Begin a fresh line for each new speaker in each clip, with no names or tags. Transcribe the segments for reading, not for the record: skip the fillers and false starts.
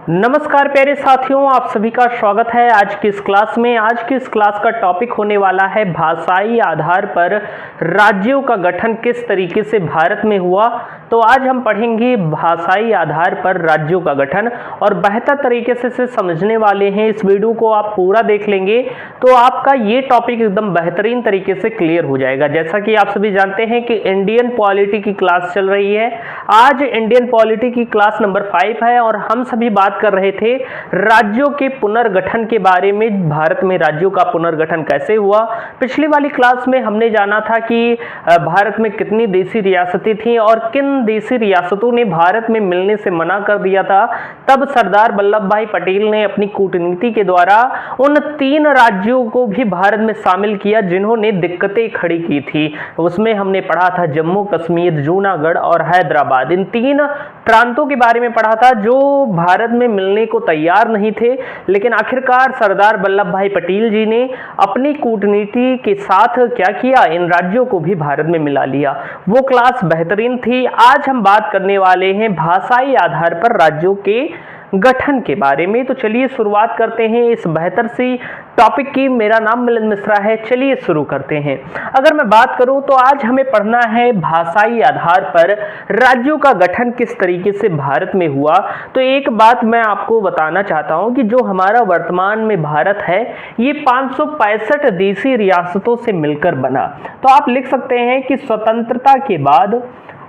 नमस्कार प्यारे साथियों, आप सभी का स्वागत है आज की इस क्लास में। आज की इस क्लास का टॉपिक होने वाला है भाषाई आधार पर राज्यों का गठन किस तरीके से भारत में हुआ। तो आज हम पढ़ेंगे भाषाई आधार पर राज्यों का गठन और बेहतर तरीके से समझने वाले हैं। इस वीडियो को आप पूरा देख लेंगे तो आपका ये टॉपिक एकदम बेहतरीन तरीके से क्लियर हो जाएगा। जैसा कि आप सभी जानते हैं कि इंडियन पॉलिटी की क्लास चल रही है। आज इंडियन पॉलिटी की क्लास नंबर 5 है और हम सभी बात कर रहे थे राज्यों के पुनर्गठन के बारे में। भारत में राज्यों का पुनर्गठन कैसे हुआ। पिछली वाली क्लास में हमने जाना था कि भारत में कितनी देशी रियासतें थीं और किन देशी रियासतों ने भारत में मिलने से मना कर दिया था। तब सरदार वल्लभ भाई पटेल ने अपनी कूटनीति के द्वारा उन 3 राज्यों को भी भारत में शामिल किया जिन्होंने दिक्कतें खड़ी की थी। उसमें हमने पढ़ा था जम्मू कश्मीर, जूनागढ़ और हैदराबाद। इन 3 प्रांतों के बारे में पढ़ा था जो भारत में मिलने को तैयार नहीं थे, लेकिन आखिरकार सरदार वल्लभ भाई पटेल जी ने अपनी कूटनीति के साथ क्या किया, इन राज्यों को भी भारत में मिला लिया। वो क्लास बेहतरीन थी। आज हम बात करने वाले हैं भाषाई आधार पर राज्यों के गठन के बारे में। तो चलिए शुरुआत करते हैं इस बेहतर सी टॉपिक की। मेरा नाम मिलन मिश्रा है। चलिए शुरू करते हैं। अगर मैं बात करूं तो आज हमें पढ़ना है भाषाई आधार पर राज्यों का गठन किस तरीके से भारत में हुआ। तो एक बात मैं आपको बताना चाहता हूं कि जो हमारा वर्तमान में भारत है ये 565 देशी रियासतों से मिलकर बना। तो आप लिख सकते हैं कि स्वतंत्रता के बाद,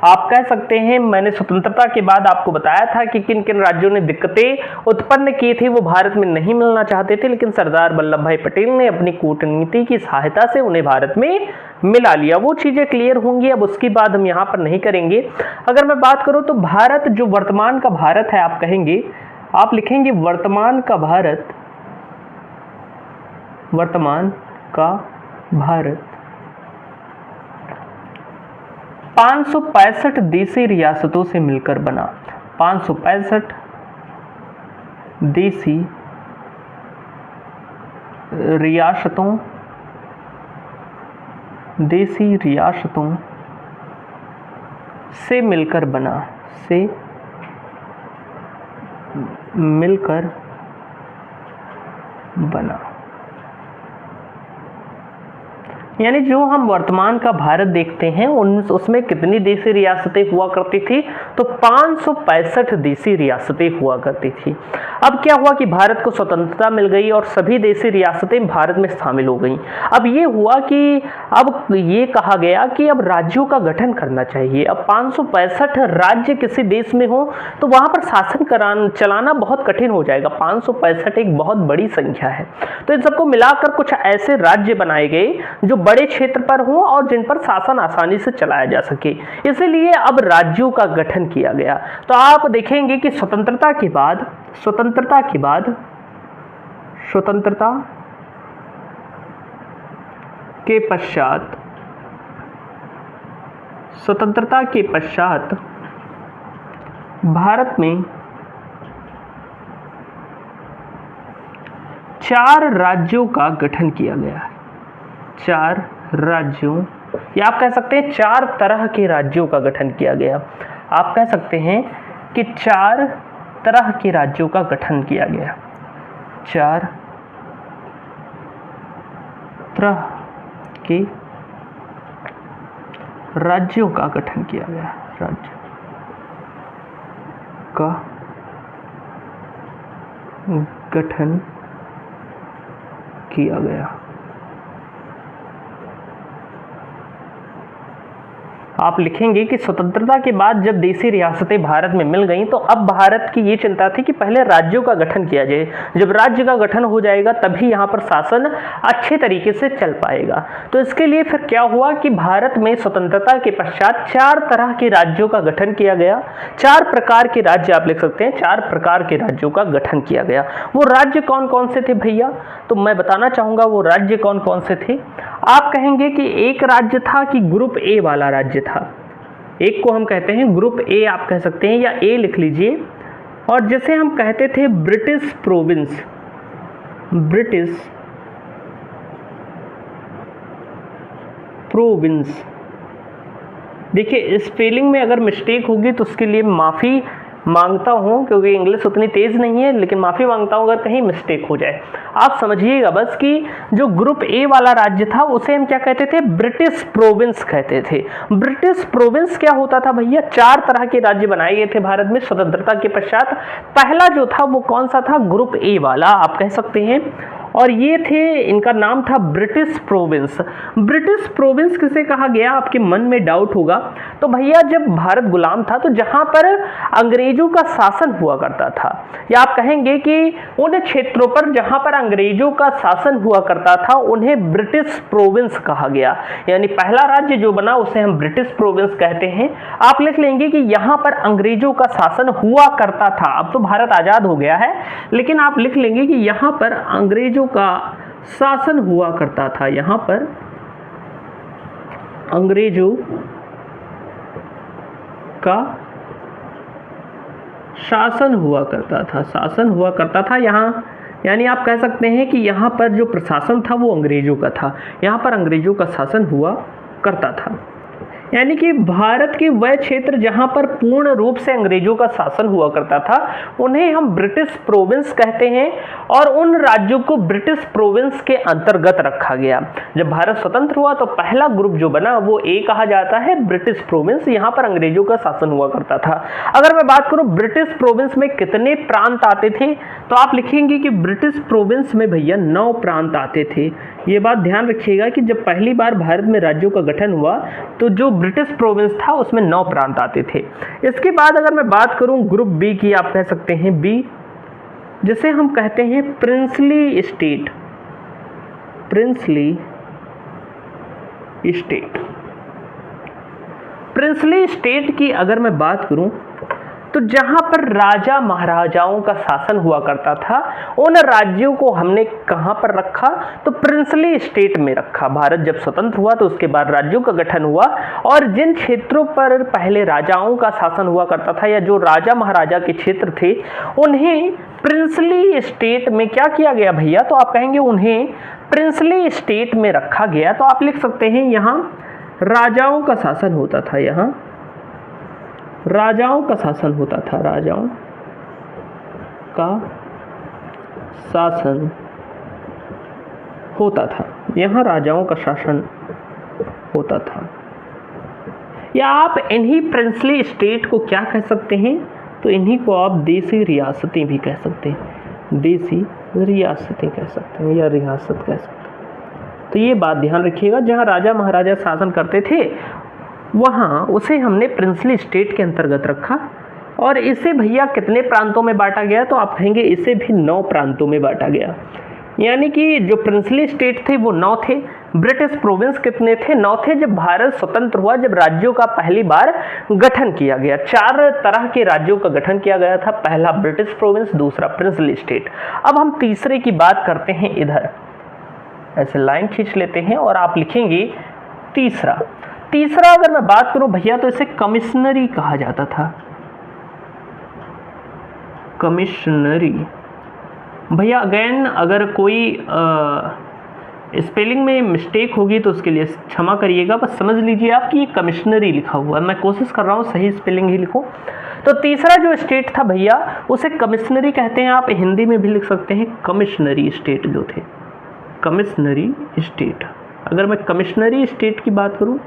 आप कह सकते हैं, मैंने स्वतंत्रता के बाद आपको बताया था कि किन किन राज्यों ने दिक्कतें उत्पन्न की थी, वो भारत में नहीं मिलना चाहते थे, लेकिन सरदार वल्लभ भाई पटेल ने अपनी कूटनीति की सहायता से उन्हें भारत में मिला लिया। वो चीजें क्लियर होंगी, अब उसकी बात हम यहाँ पर नहीं करेंगे। अगर मैं बात करूँ तो भारत, जो वर्तमान का भारत है, आप कहेंगे, आप लिखेंगे वर्तमान का भारत, वर्तमान का भारत 565 देशी रियासतों से मिलकर बना। 565 देशी रियासतों से मिलकर बना, से मिलकर बना। यानी जो हम वर्तमान का भारत देखते हैं उसमें कितनी देशी रियासतें हुआ करती थी, तो 565 देशी रियासतें हुआ करती थी। अब क्या हुआ कि भारत को स्वतंत्रता मिल गई और सभी देशी रियासतें भारत में शामिल हो गईं। अब ये हुआ कि अब ये कहा गया कि अब राज्यों का गठन करना चाहिए। अब 565 राज्य किसी देश में हो तो वहां पर शासन चलाना बहुत कठिन हो जाएगा। 565 एक बहुत बड़ी संख्या है, तो इन सबको मिलाकर कुछ ऐसे राज्य बनाए गए जो बड़े क्षेत्र पर हों और जिन पर शासन आसानी से चलाया जा सके। इसलिए अब राज्यों का गठन किया गया। तो आप देखेंगे कि स्वतंत्रता के बाद भारत में 4 राज्यों का गठन किया गया। 4 राज्यों, या आप कह सकते हैं 4 तरह के राज्यों का गठन किया गया। आप कह सकते हैं कि 4 तरह के राज्यों का गठन किया गया। 4 तरह के राज्यों का गठन किया गया। राज्य का गठन किया गया। आप लिखेंगे कि स्वतंत्रता के बाद जब देशी रियासतें भारत में मिल गईं तो अब भारत की ये चिंता थी कि पहले राज्यों का गठन किया जाए। जब राज्य का गठन हो जाएगा तभी यहाँ पर शासन अच्छे तरीके से चल पाएगा। तो इसके लिए फिर क्या हुआ कि भारत में स्वतंत्रता के पश्चात 4 तरह के राज्यों का गठन किया गया। 4 प्रकार के राज्य, आप लिख सकते हैं 4 प्रकार के राज्यों का गठन किया गया। वो राज्य कौन कौन से थे भैया, तो मैं बताना चाहूंगा वो राज्य कौन कौन से थे। आप कहेंगे कि एक राज्य था कि ग्रुप ए वाला राज्य था। एक को हम कहते हैं ग्रुप ए, आप कह सकते हैं, या ए लिख लीजिए। और जैसे हम कहते थे ब्रिटिश प्रोविंस, प्रोविंस। देखिए स्पेलिंग में अगर मिस्टेक होगी तो उसके लिए माफ़ी मांगता हूँ क्योंकि इंग्लिश उतनी तेज़ नहीं है, लेकिन माफ़ी मांगता हूँ अगर कहीं मिस्टेक हो जाए। आप समझिएगा बस कि जो ग्रुप ए वाला राज्य था उसे हम क्या कहते थे, ब्रिटिश प्रोविंस कहते थे। ब्रिटिश प्रोविंस क्या होता था भैया, 4 तरह के राज्य बनाए गए थे भारत में स्वतंत्रता के पश्चात। पहला जो था वो कौन सा था, ग्रुप ए वाला आप कह सकते हैं, और ये थे, इनका नाम था ब्रिटिश प्रोविंस। ब्रिटिश प्रोविंस किसे कहा गया, आपके मन में डाउट होगा। तो भैया जब भारत गुलाम था तो जहां पर अंग्रेजों का शासन हुआ करता था, या आप कहेंगे कि उन क्षेत्रों पर जहां पर अंग्रेजों का शासन हुआ करता था उन्हें ब्रिटिश प्रोविंस कहा गया। यानी पहला राज्य जो बना उसे हम ब्रिटिश प्रोविंस कहते हैं। आप लिख लेंगे कि यहां पर अंग्रेजों का शासन हुआ करता था। अब तो भारत आजाद हो गया है, लेकिन आप लिख लेंगे कि यहां पर अंग्रेजों का शासन हुआ करता था। यहां पर अंग्रेजों का शासन हुआ करता था, शासन हुआ करता था यहां, यानी आप कह सकते हैं कि यहां पर जो प्रशासन था वो अंग्रेजों का था, यहां पर अंग्रेजों का शासन हुआ करता था। यानी कि भारत के वह क्षेत्र जहां पर पूर्ण रूप से अंग्रेजों का शासन हुआ करता था उन्हें हम ब्रिटिश प्रोविंस कहते हैं, और उन राज्यों को ब्रिटिश प्रोविंस के अंतर्गत रखा गया। जब भारत स्वतंत्र हुआ तो पहला ग्रुप जो बना वो ए कहा जाता है, ब्रिटिश प्रोविंस, यहां पर अंग्रेजों का शासन हुआ करता था। अगर मैं बात करूं ब्रिटिश प्रोविंस में कितने प्रांत आते थे, तो आप लिखेंगे कि ब्रिटिश प्रोविंस में भैया 9 प्रांत आते थे। ये बात ध्यान रखिएगा कि जब पहली बार भारत में राज्यों का गठन हुआ तो जो ब्रिटिश प्रोविंस था उसमें 9 प्रांत आते थे। इसके बाद अगर मैं बात करूं ग्रुप बी की, आप कह सकते हैं बी, जिसे हम कहते हैं princely state. Princely state, princely state की अगर मैं बात करूं तो जहां पर राजा महाराजाओं का शासन हुआ करता था उन राज्यों को हमने कहां पर रखा, तो प्रिंसली स्टेट में रखा। भारत जब स्वतंत्र हुआ तो उसके बाद राज्यों का गठन हुआ, और जिन क्षेत्रों पर पहले राजाओं का शासन हुआ करता था या जो राजा महाराजा के क्षेत्र थे उन्हें प्रिंसली स्टेट में क्या किया गया भैया, तो आप कहेंगे उन्हें प्रिंसली स्टेट में रखा गया। तो आप लिख सकते हैं यहां राजाओं का शासन होता था, यहां राजाओं का शासन होता था, राजाओं का शासन होता था, यहां राजाओं का शासन होता था। या आप इन्हीं प्रिंसली स्टेट को क्या कह सकते हैं, तो इन्हीं को आप देसी रियासतें भी कह सकते हैं, देसी रियासतें कह सकते हैं या रियासत कह सकते हैं। तो ये बात ध्यान रखिएगा, जहां राजा महाराजा शासन करते थे वहाँ उसे हमने प्रिंसली स्टेट के अंतर्गत रखा। और इसे भैया कितने प्रांतों में बांटा गया, तो आप कहेंगे इसे भी 9 प्रांतों में बांटा गया। यानी कि जो प्रिंसली स्टेट थे वो 9 थे, ब्रिटिश प्रोविंस कितने थे, 9 थे। जब भारत स्वतंत्र हुआ, जब राज्यों का पहली बार गठन किया गया, 4 तरह के राज्यों का गठन किया गया था, पहला ब्रिटिश प्रोविंस, दूसरा प्रिंसली स्टेट। अब हम तीसरे की बात करते हैं, इधर ऐसे लाइन खींच लेते हैं और आप लिखेंगे तीसरा। तीसरा अगर मैं बात करूं भैया तो इसे कमिश्नरी कहा जाता था, कमिश्नरी। भैया अगेन अगर कोई स्पेलिंग में मिस्टेक होगी तो उसके लिए क्षमा करिएगा, बस समझ लीजिए आप कि ये कमिश्नरी लिखा हुआ है, मैं कोशिश कर रहा हूँ सही स्पेलिंग ही लिखूं। तो तीसरा जो स्टेट था भैया उसे कमिश्नरी कहते हैं, आप हिंदी में भी लिख सकते हैं कमिश्नरी स्टेट जो थे, कमिश्नरी स्टेट। अगर मैं कमिश्नरी स्टेट की बात करूं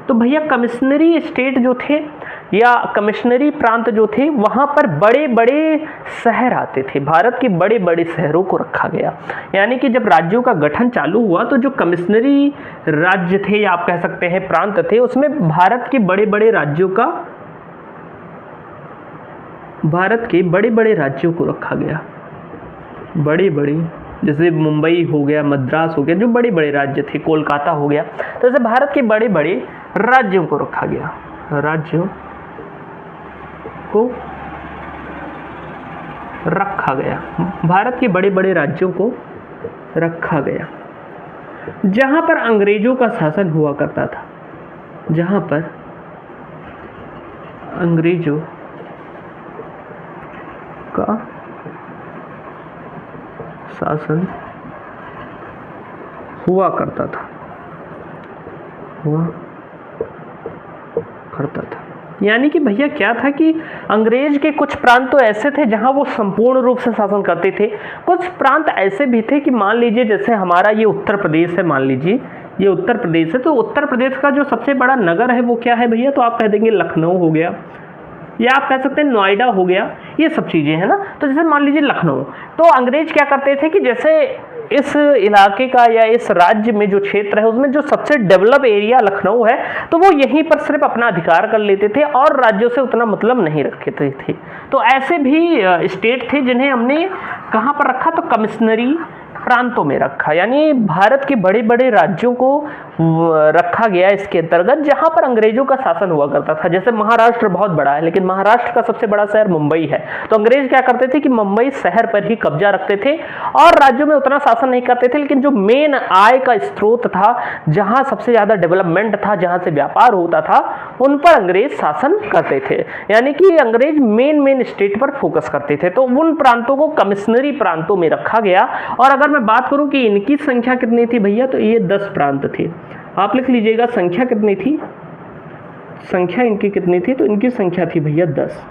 तो भैया कमिश्नरी स्टेट जो थे या कमिश्नरी प्रांत जो थे वहाँ पर बड़े बड़े शहर आते थे, भारत के बड़े बड़े शहरों को रखा गया। यानी कि जब राज्यों का गठन चालू हुआ तो जो कमिश्नरी राज्य थे या आप कह सकते हैं प्रांत थे, उसमें भारत के बड़े बड़े राज्यों का, भारत के बड़े बड़े राज्यों को रखा गया, बड़े बड़े, जैसे मुंबई हो गया, मद्रास हो गया, जो बड़े बड़े राज्य थे, कोलकाता हो गया, तो ऐसे भारत के बड़े बड़े राज्यों को रखा गया, राज्यों को रखा गया, भारत के बड़े बड़े राज्यों को रखा गया, जहां पर अंग्रेजों का शासन हुआ करता था, जहां पर अंग्रेजों का शासन हुआ करता था, हुआ करता था। यानी कि भैया क्या था कि अंग्रेज के कुछ प्रांत तो ऐसे थे जहां वो संपूर्ण रूप से शासन करते थे, कुछ प्रांत ऐसे भी थे कि मान लीजिए जैसे हमारा ये उत्तर प्रदेश है, मान लीजिए ये उत्तर प्रदेश है, तो उत्तर प्रदेश का जो सबसे बड़ा नगर है वो क्या है भैया, तो आप कह देंगे लखनऊ हो गया, या आप कह सकते हैं नोएडा हो गया, ये सब चीज़ें हैं ना। तो जैसे मान लीजिए लखनऊ, तो अंग्रेज क्या करते थे कि जैसे इस इलाके का या इस राज्य में जो क्षेत्र है उसमें जो सबसे डेवलप एरिया लखनऊ है, तो वो यहीं पर सिर्फ अपना अधिकार कर लेते थे और राज्यों से उतना मतलब नहीं रखते थे। तो ऐसे भी स्टेट थे जिन्हें हमने कहाँ पर रखा, तो कमिश्नरी प्रांतों में रखा, यानी भारत के बड़े बड़े राज्यों को रखा गया इसके अंतर्गत जहां पर अंग्रेजों का शासन हुआ करता था। जैसे महाराष्ट्र बहुत बड़ा है, लेकिन महाराष्ट्र का सबसे बड़ा शहर मुंबई है, तो अंग्रेज क्या करते थे कि मुंबई शहर पर ही कब्जा रखते थे और राज्यों में उतना शासन नहीं करते थे, लेकिन जो मेन आय का स्रोत था, जहां सबसे ज्यादा डेवलपमेंट था, जहां से व्यापार होता था, उन पर अंग्रेज शासन करते थे। यानी कि अंग्रेज मेन स्टेट पर फोकस करते थे, तो उन प्रांतों को कमिश्नरी प्रांतों में रखा गया। और अगर मैं बात करूं कि इनकी संख्या कितनी थी भैया, तो ये 10 प्रांत थे। आप लिख लीजिएगा संख्या कितनी थी, संख्या इनकी कितनी थी, तो इनकी संख्या थी भैया 10,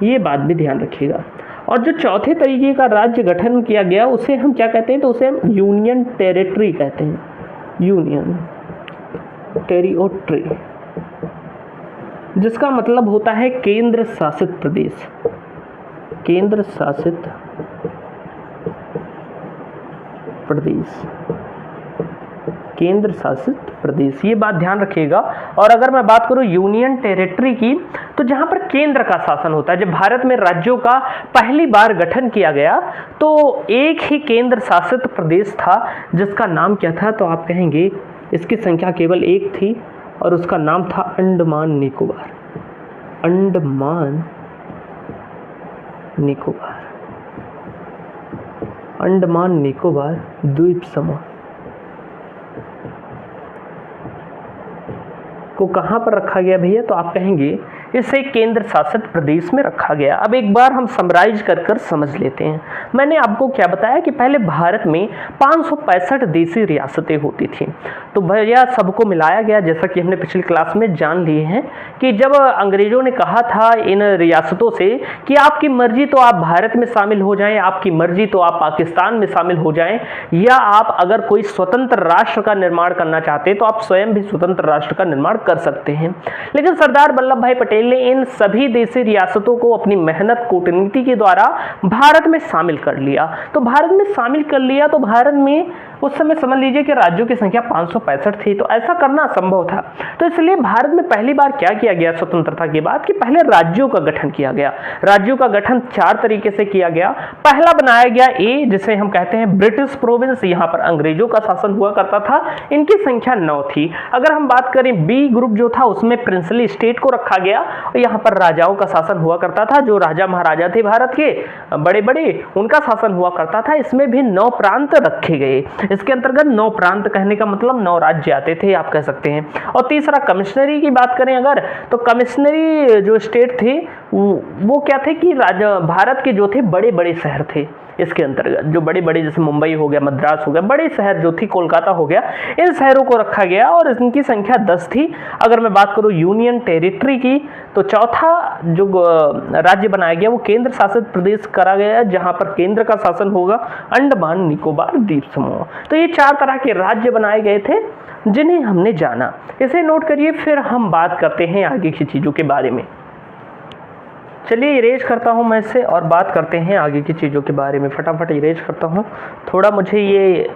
ये बात भी ध्यान रखिएगा। और जो चौथे तरीके का राज्य गठन किया गया उसे हम क्या कहते हैं, तो उसे हम यूनियन टेरिटरी कहते हैं, यूनियन टेरिटरी, जिसका मतलब होता है केंद्र शासित प्रदेश, केंद्र शासित प्रदेश, केंद्र शासित प्रदेश, ये बात ध्यान रखिएगा। और अगर मैं बात करूं यूनियन टेरिटरी की, तो जहां पर केंद्र का शासन होता है, जब भारत में राज्यों का पहली बार गठन किया गया तो एक ही केंद्र शासित प्रदेश था जिसका नाम क्या था, तो आप कहेंगे इसकी संख्या केवल एक थी और उसका नाम था अंडमान निकोबार, अंडमान निकोबार, अंडमान निकोबार द्वीप समूह को कहां पर रखा गया भैया, तो आप कहेंगे इसे केंद्र शासित प्रदेश में रखा गया। अब एक बार हम समराइज कर समझ लेते हैं। मैंने आपको क्या बताया कि पहले भारत में 565 देशी रियासतें होती थी, तो भैया सबको मिलाया गया, जैसा कि हमने पिछली क्लास में जान लिए हैं कि जब अंग्रेजों ने कहा था इन रियासतों से कि आपकी मर्जी तो आप भारत में शामिल हो जाएं, आपकी मर्जी तो आप पाकिस्तान में शामिल हो जाएं, या आप अगर कोई स्वतंत्र राष्ट्र का निर्माण करना चाहते हैं तो आप स्वयं भी स्वतंत्र राष्ट्र का निर्माण कर सकते हैं। लेकिन सरदार वल्लभ भाई पटेल ने इन सभी देशी रियासतों को अपनी मेहनत कूटनीति के द्वारा भारत में शामिल कर लिया। तो भारत में शामिल कर लिया तो भारत में उस समय समझ लीजिए कि राज्यों की संख्या 565 थी, तो ऐसा करना असंभव था। तो इसलिए भारत में पहली बार क्या किया गया स्वतंत्रता के बाद कि पहले राज्यों का गठन किया गया। राज्यों का गठन 4 तरीके से किया गया। पहला बनाया गया ए, जिसे हम कहते हैं ब्रिटिश प्रोविंस, यहाँ पर अंग्रेजों का शासन हुआ करता था, इनकी संख्या 9 थी। अगर हम बात करें बी ग्रुप जो था उसमें प्रिंसली स्टेट को रखा गया और यहाँ पर राजाओं का शासन हुआ करता था, जो राजा महाराजा थे भारत के बड़े बड़े, उनका शासन हुआ करता था। इसमें भी 9 प्रांत रखे गए। इसके अंतर्गत 9 प्रांत कहने का मतलब 9 राज्य आते थे, आप कह सकते हैं। और तीसरा कमिश्नरी की बात करें अगर, तो कमिश्नरी जो स्टेट थे वो क्या थे कि भारत के जो थे बड़े बड़े शहर थे, इसके अंतर्गत जो बड़े बड़े जैसे मुंबई हो गया, मद्रास हो गया, बड़े शहर जो थी, कोलकाता हो गया, इन शहरों को रखा गया और इनकी संख्या 10 थी। अगर मैं बात करूं यूनियन टेरिटरी की, तो चौथा जो राज्य बनाया गया वो केंद्र शासित प्रदेश करा गया, जहां पर केंद्र का शासन होगा अंडमान निकोबार द्वीप समूह। तो ये 4 तरह के राज्य बनाए गए थे जिन्हें हमने जाना। इसे नोट करिए, फिर हम बात करते हैं आगे की चीजों के बारे में। चलिए इरेज करता हूं मैं इसे और बात करते हैं आगे की चीज़ों के बारे में। फटाफट इरेज करता हूं, थोड़ा मुझे ये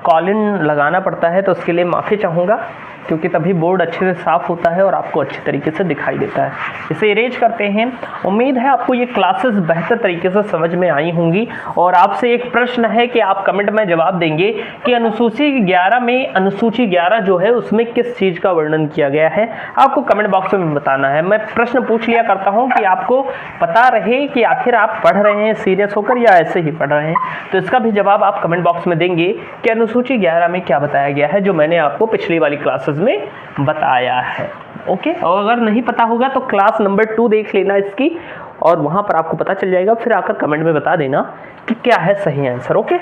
कॉलिन लगाना पड़ता है तो उसके लिए माफ़ी चाहूँगा, क्योंकि तभी बोर्ड अच्छे से साफ होता है और आपको अच्छे तरीके से दिखाई देता है। इसे इरेज करते हैं। उम्मीद है आपको ये क्लासेस बेहतर तरीके से समझ में आई होंगी। और आपसे एक प्रश्न है कि आप कमेंट में जवाब देंगे कि अनुसूची 11 में, अनुसूची 11 जो है उसमें किस चीज़ का वर्णन किया गया है, आपको कमेंट बॉक्स में बताना है। मैं प्रश्न पूछ लिया करता हूँ कि आपको पता रहे कि आखिर आप पढ़ रहे हैं सीरियस होकर या ऐसे ही पढ़ रहे हैं। तो इसका भी जवाब आप कमेंट बॉक्स में देंगे कि अनुसूची 11 में क्या बताया गया है, जो मैंने आपको पिछली वाली क्लासेस में बताया है। ओके, और अगर नहीं पता होगा तो क्लास नंबर 2 देख लेना इसकी, और वहां पर आपको पता चल जाएगा। फिर आकर कमेंट में बता देना कि क्या है सही आंसर। ओके,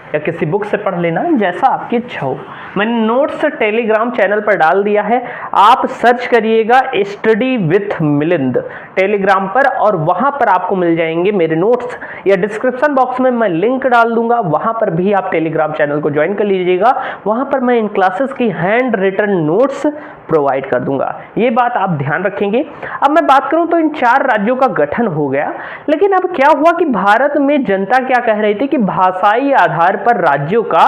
या किसी बुक से पढ़ लेना, जैसा आपकी इच्छा हो। मैंने नोट्स टेलीग्राम चैनल पर डाल दिया है, आप सर्च करिएगा स्टडी विथ मिलिंद टेलीग्राम पर, और वहां पर आपको मिल जाएंगे मेरे नोट्स, या डिस्क्रिप्शन बॉक्स में मैं लिंक डाल दूंगा, वहां पर भी आप टेलीग्राम चैनल को ज्वाइन कर लीजिएगा। वहां पर मैं इन क्लासेस की हैंड रिटन नोट्स प्रोवाइड कर दूंगा, ये बात आप ध्यान रखेंगे। अब मैं बात करूं तो इन 4 राज्यों का गठन हो गया, लेकिन अब क्या हुआ कि भारत में जनता क्या कह रही थी कि भाषाई आधार पर राज्यों का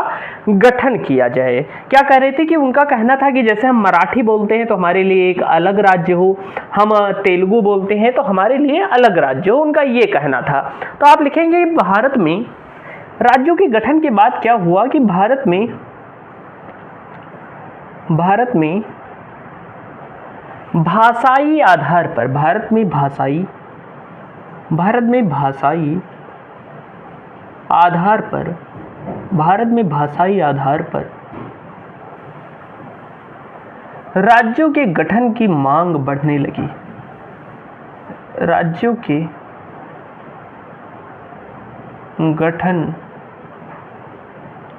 गठन किया जाए। क्या कह रहे थे कि उनका कहना था कि जैसे हम मराठी बोलते हैं तो हमारे लिए एक अलग राज्य हो, हम तेलुगु बोलते हैं तो हमारे लिए अलग राज्य हो, उनका ये कहना था। तो आप लिखेंगे भारत में राज्यों के गठन के बाद क्या हुआ कि भारत में भाषाई आधार पर, भारत में भाषाई आधार पर राज्यों के गठन की मांग बढ़ने लगी। राज्यों के गठन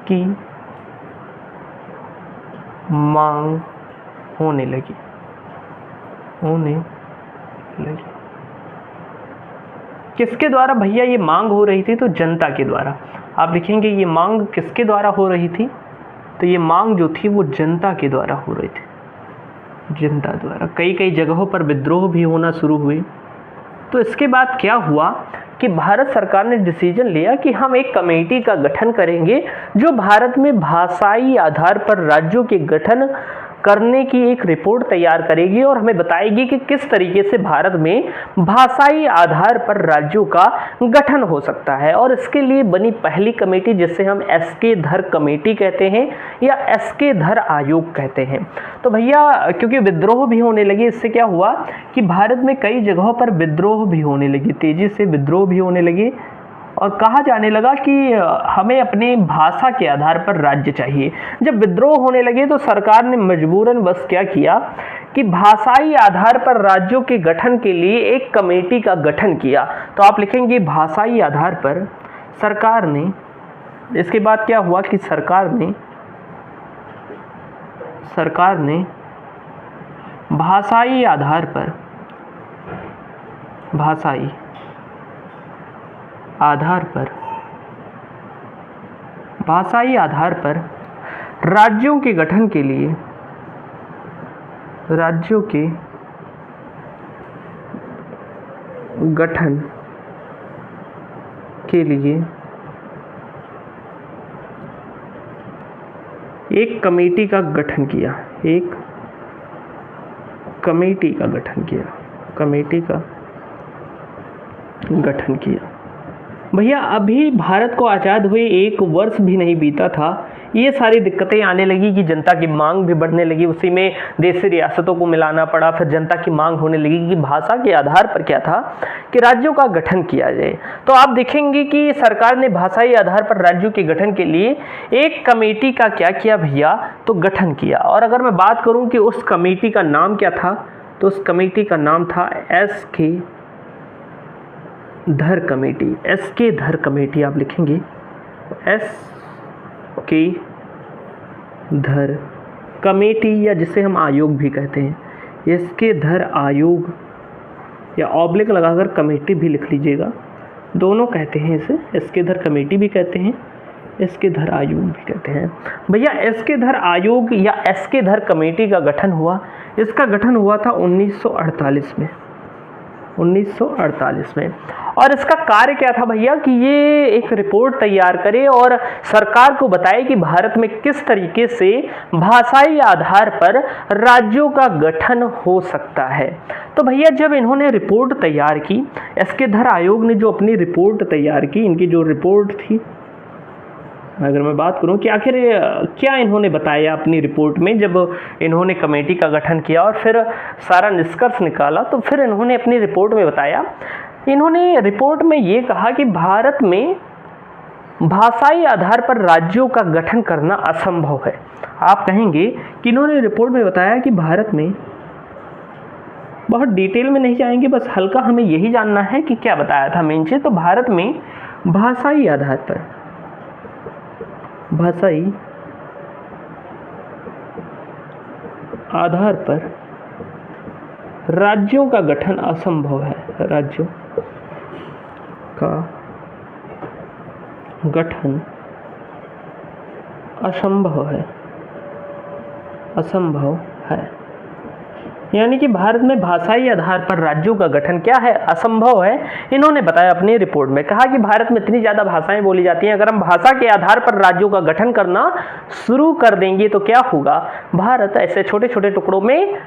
की मांग होने लगी। किसके द्वारा भैया ये मांग हो रही थी? तो जनता के द्वारा। आप लिखेंगे ये मांग किसके द्वारा हो रही थी? तो ये मांग जो थी वो जनता के द्वारा हो रही थी, जनता द्वारा। कई जगहों पर विद्रोह भी होना शुरू हुए। तो इसके बाद क्या हुआ कि भारत सरकार ने डिसीजन लिया कि हम एक कमेटी का गठन करेंगे जो भारत में भाषाई आधार पर राज्यों के गठन करने की एक रिपोर्ट तैयार करेगी और हमें बताएगी कि किस तरीके से भारत में भाषाई आधार पर राज्यों का गठन हो सकता है। और इसके लिए बनी पहली कमेटी जिसे हम एसके धर कमेटी कहते हैं या एसके धर आयोग कहते हैं। तो भैया क्योंकि विद्रोह भी होने लगे, इससे क्या हुआ कि भारत में कई जगहों पर विद्रोह भी होने लगी, तेजी से विद्रोह भी होने लगे, और कहा जाने लगा कि हमें अपने भाषा के आधार पर राज्य चाहिए। जब विद्रोह होने लगे तो सरकार ने मजबूरन बस क्या किया कि भाषाई आधार पर राज्यों के गठन के लिए एक कमेटी का गठन किया। तो आप लिखेंगे भाषाई आधार पर सरकार ने, इसके बाद क्या हुआ कि सरकार ने भाषाई आधार पर राज्यों के गठन के लिए एक कमेटी का गठन किया, भैया अभी भारत को आज़ाद हुए 1 वर्ष भी नहीं बीता था, ये सारी दिक्कतें आने लगी कि जनता की मांग भी बढ़ने लगी, उसी में देशी रियासतों को मिलाना पड़ा। फिर जनता की मांग होने लगी कि भाषा के आधार पर क्या था कि राज्यों का गठन किया जाए। तो आप देखेंगे कि सरकार ने भाषाई आधार पर राज्यों के गठन के लिए एक कमेटी का क्या किया भैया, तो गठन किया। और अगर मैं बात करूं कि उस कमेटी का नाम क्या था, तो उस कमेटी का नाम था एसके धर कमेटी। आप लिखेंगे एसके धर कमेटी, या जिसे हम आयोग भी कहते हैं, एसके धर आयोग, या ऑब्लिक लगाकर कमेटी भी लिख लीजिएगा, दोनों कहते हैं इसे। एसके धर कमेटी भी कहते हैं, एसके धर आयोग भी कहते हैं। भैया एसके धर आयोग या एसके धर कमेटी का गठन हुआ, इसका गठन हुआ था 1948 में। और इसका कार्य क्या था भैया कि ये एक रिपोर्ट तैयार करे और सरकार को बताए कि भारत में किस तरीके से भाषाई आधार पर राज्यों का गठन हो सकता है। तो भैया जब इन्होंने रिपोर्ट तैयार की, एसके धर आयोग ने जो अपनी रिपोर्ट तैयार की, इनकी जो रिपोर्ट थी, अगर मैं बात करूं कि आखिर क्या इन्होंने बताया अपनी रिपोर्ट में, जब इन्होंने कमेटी का गठन किया और फिर सारा निष्कर्ष निकाला, तो फिर इन्होंने अपनी रिपोर्ट में बताया, इन्होंने रिपोर्ट में ये कहा कि भारत में भाषाई आधार पर राज्यों का गठन करना असंभव है। आप कहेंगे कि इन्होंने रिपोर्ट में बताया कि भारत में, बहुत डिटेल में नहीं जाएंगे, बस हल्का हमें यही जानना है कि क्या बताया था मेन चीज। तो भारत में भाषाई आधार पर भाषाई आधार पर राज्यों का गठन असंभव है, राज्यों का गठन असंभव है, असंभव है। यानी कि भारत में भाषाई आधार पर राज्यों का गठन क्या है, असंभव है। इन्होंने बताया अपनी रिपोर्ट में, कहा कि भारत में इतनी ज़्यादा भाषाएं बोली जाती हैं, अगर हम भाषा के आधार पर राज्यों का गठन करना शुरू कर देंगे तो क्या होगा, भारत ऐसे छोटे छोटे टुकड़ों में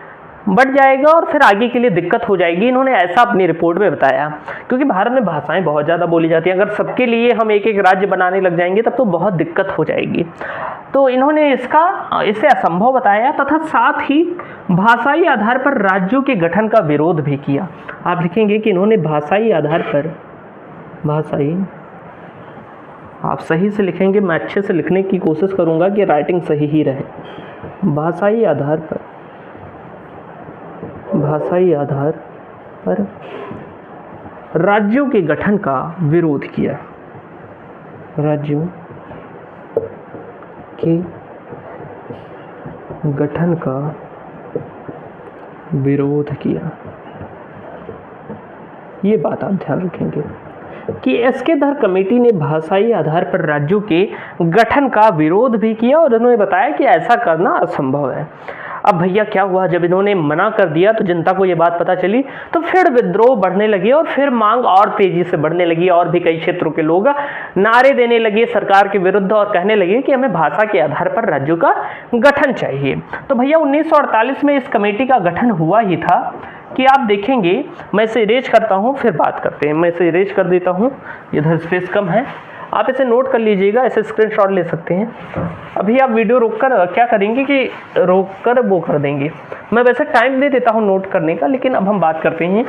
बढ़ जाएगा और फिर आगे के लिए दिक्कत हो जाएगी। इन्होंने ऐसा अपनी रिपोर्ट में बताया, क्योंकि भारत में भाषाएं बहुत ज़्यादा बोली जाती हैं, अगर सबके लिए हम एक एक राज्य बनाने लग जाएंगे तब तो बहुत दिक्कत हो जाएगी। तो इन्होंने इसे असंभव बताया तथा साथ ही भाषाई आधार पर राज्यों के गठन का विरोध भी किया। आप लिखेंगे कि इन्होंने भाषाई आधार पर, भाषाई, आप सही से लिखेंगे, मैं अच्छे से लिखने की कोशिश करूंगा कि राइटिंग सही ही रहे। भाषाई आधार पर, भाषाई आधार पर राज्यों के गठन का विरोध किया, राज्यों के गठन का विरोध किया। ये बात आप ध्यान रखेंगे कि एसके धर कमेटी ने भाषाई आधार पर राज्यों के गठन का विरोध भी किया और उन्होंने बताया कि ऐसा करना असंभव है। अब भैया क्या हुआ, जब इन्होंने मना कर दिया तो जनता को ये बात पता चली, तो फिर विद्रोह बढ़ने लगी और फिर मांग और तेजी से बढ़ने लगी और भी कई क्षेत्रों के लोग नारे देने लगे सरकार के विरुद्ध और कहने लगे कि हमें भाषा के आधार पर राज्यों का गठन चाहिए। तो भैया 1948 में इस कमेटी का गठन हुआ ही था कि आप देखेंगे, मैं इसे इरेज करता हूँ फिर बात करते हैं। मैं इसे इरेज कर देता हूँ, इधर स्पेस कम है, आप इसे नोट कर लीजिएगा, ऐसे स्क्रीनशॉट ले सकते हैं। अभी आप वीडियो रोककर क्या करेंगे कि रोककर वो कर देंगे। मैं वैसे टाइम दे देता हूँ नोट करने का, लेकिन अब हम बात करते हैं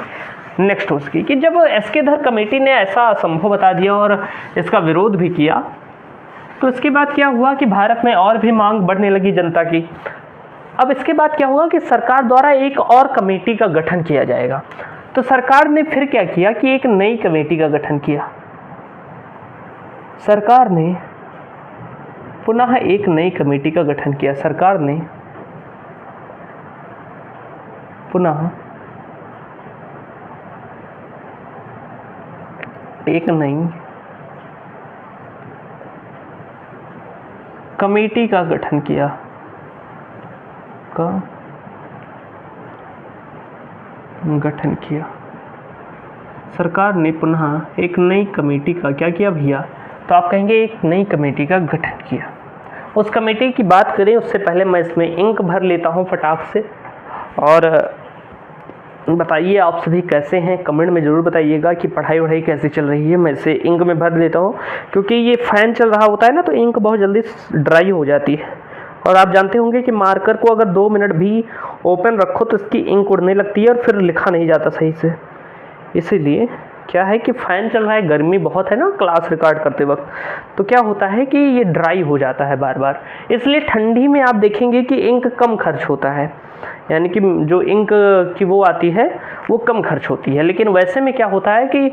नेक्स्ट उसकी कि जब एसके धर कमेटी ने ऐसा असंभव बता दिया और इसका विरोध भी किया, तो इसके बाद क्या हुआ कि भारत में और भी मांग बढ़ने लगी जनता की। अब इसके बाद क्या हुआ कि सरकार द्वारा एक और कमेटी का गठन किया जाएगा। तो सरकार ने फिर क्या किया कि एक नई कमेटी का गठन किया। सरकार ने पुनः एक नई कमेटी का गठन किया। सरकार ने पुनः एक नई कमेटी का गठन किया, सरकार ने पुनः एक नई कमेटी का क्या किया भैया, तो आप कहेंगे एक नई कमेटी का गठन किया। उस कमेटी की बात करें उससे पहले मैं इसमें इंक भर लेता हूं फटाक से। और बताइए आप सभी कैसे हैं, कमेंट में ज़रूर बताइएगा कि पढ़ाई वढ़ाई कैसी चल रही है। मैं इसे इंक में भर लेता हूं, क्योंकि ये फ़ैन चल रहा होता है ना, तो इंक बहुत जल्दी ड्राई हो जाती है। और आप जानते होंगे कि मार्कर को अगर 2 मिनट भी ओपन रखो तो इसकी इंक उड़ने लगती है और फिर लिखा नहीं जाता सही से। इसीलिए क्या है कि फ़ैन चल रहा है, गर्मी बहुत है ना क्लास रिकॉर्ड करते वक्त, तो क्या होता है कि ये ड्राई हो जाता है बार बार। इसलिए ठंडी में आप देखेंगे कि इंक कम खर्च होता है, यानी कि जो इंक की वो आती है वो कम खर्च होती है। लेकिन वैसे में क्या होता है कि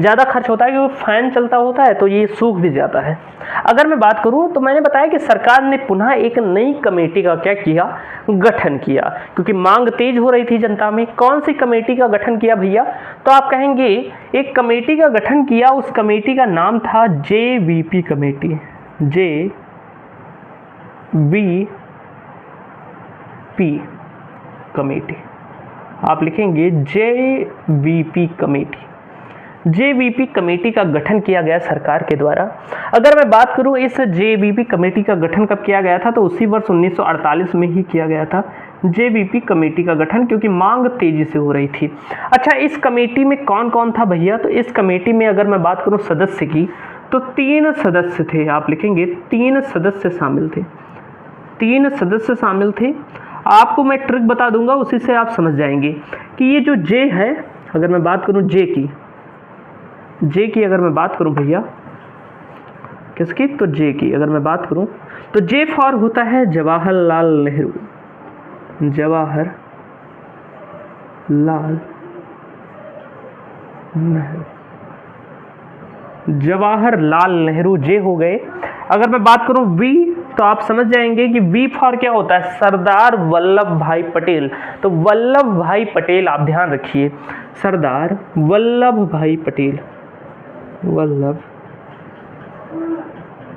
ज़्यादा खर्च होता है, क्योंकि फ़ैन चलता होता है तो ये सूख भी जाता है। अगर मैं बात करूं तो मैंने बताया कि सरकार ने पुनः एक नई कमेटी का क्या किया, गठन किया, क्योंकि मांग तेज हो रही थी जनता में। कौन सी कमेटी का गठन किया भैया, तो आप कहेंगे एक कमेटी का गठन किया, उस कमेटी का नाम था JVP कमेटी, JVP कमेटी। आप लिखेंगे JVP कमेटी। JVP कमेटी का गठन किया गया सरकार के द्वारा। अगर मैं बात करूं इस JVP कमेटी का गठन कब किया गया था, तो उसी वर्ष 1948 में ही किया गया था JVP कमेटी का गठन, क्योंकि मांग तेजी से हो रही थी। अच्छा, इस कमेटी में कौन कौन था भैया, तो इस कमेटी में अगर मैं बात करूं सदस्य की, तो 3 सदस्य थे। आप लिखेंगे 3 सदस्य शामिल थे, 3 सदस्य शामिल थे। आपको मैं ट्रिक बता दूंगा, उसी से आप समझ जाएंगे कि ये जो J है, अगर मैं बात करूं J की अगर मैं बात करूं भैया किसकी, तो J की अगर मैं बात करूं तो J फॉर होता है जवाहरलाल नेहरू, जवाहरलाल नेहरू J हो गए। अगर मैं बात करूं वी, तो आप समझ जाएंगे कि वी फॉर क्या होता है, सरदार वल्लभ भाई पटेल। तो वल्लभ भाई पटेल आप ध्यान रखिए, सरदार वल्लभ भाई पटेल, वल्लभ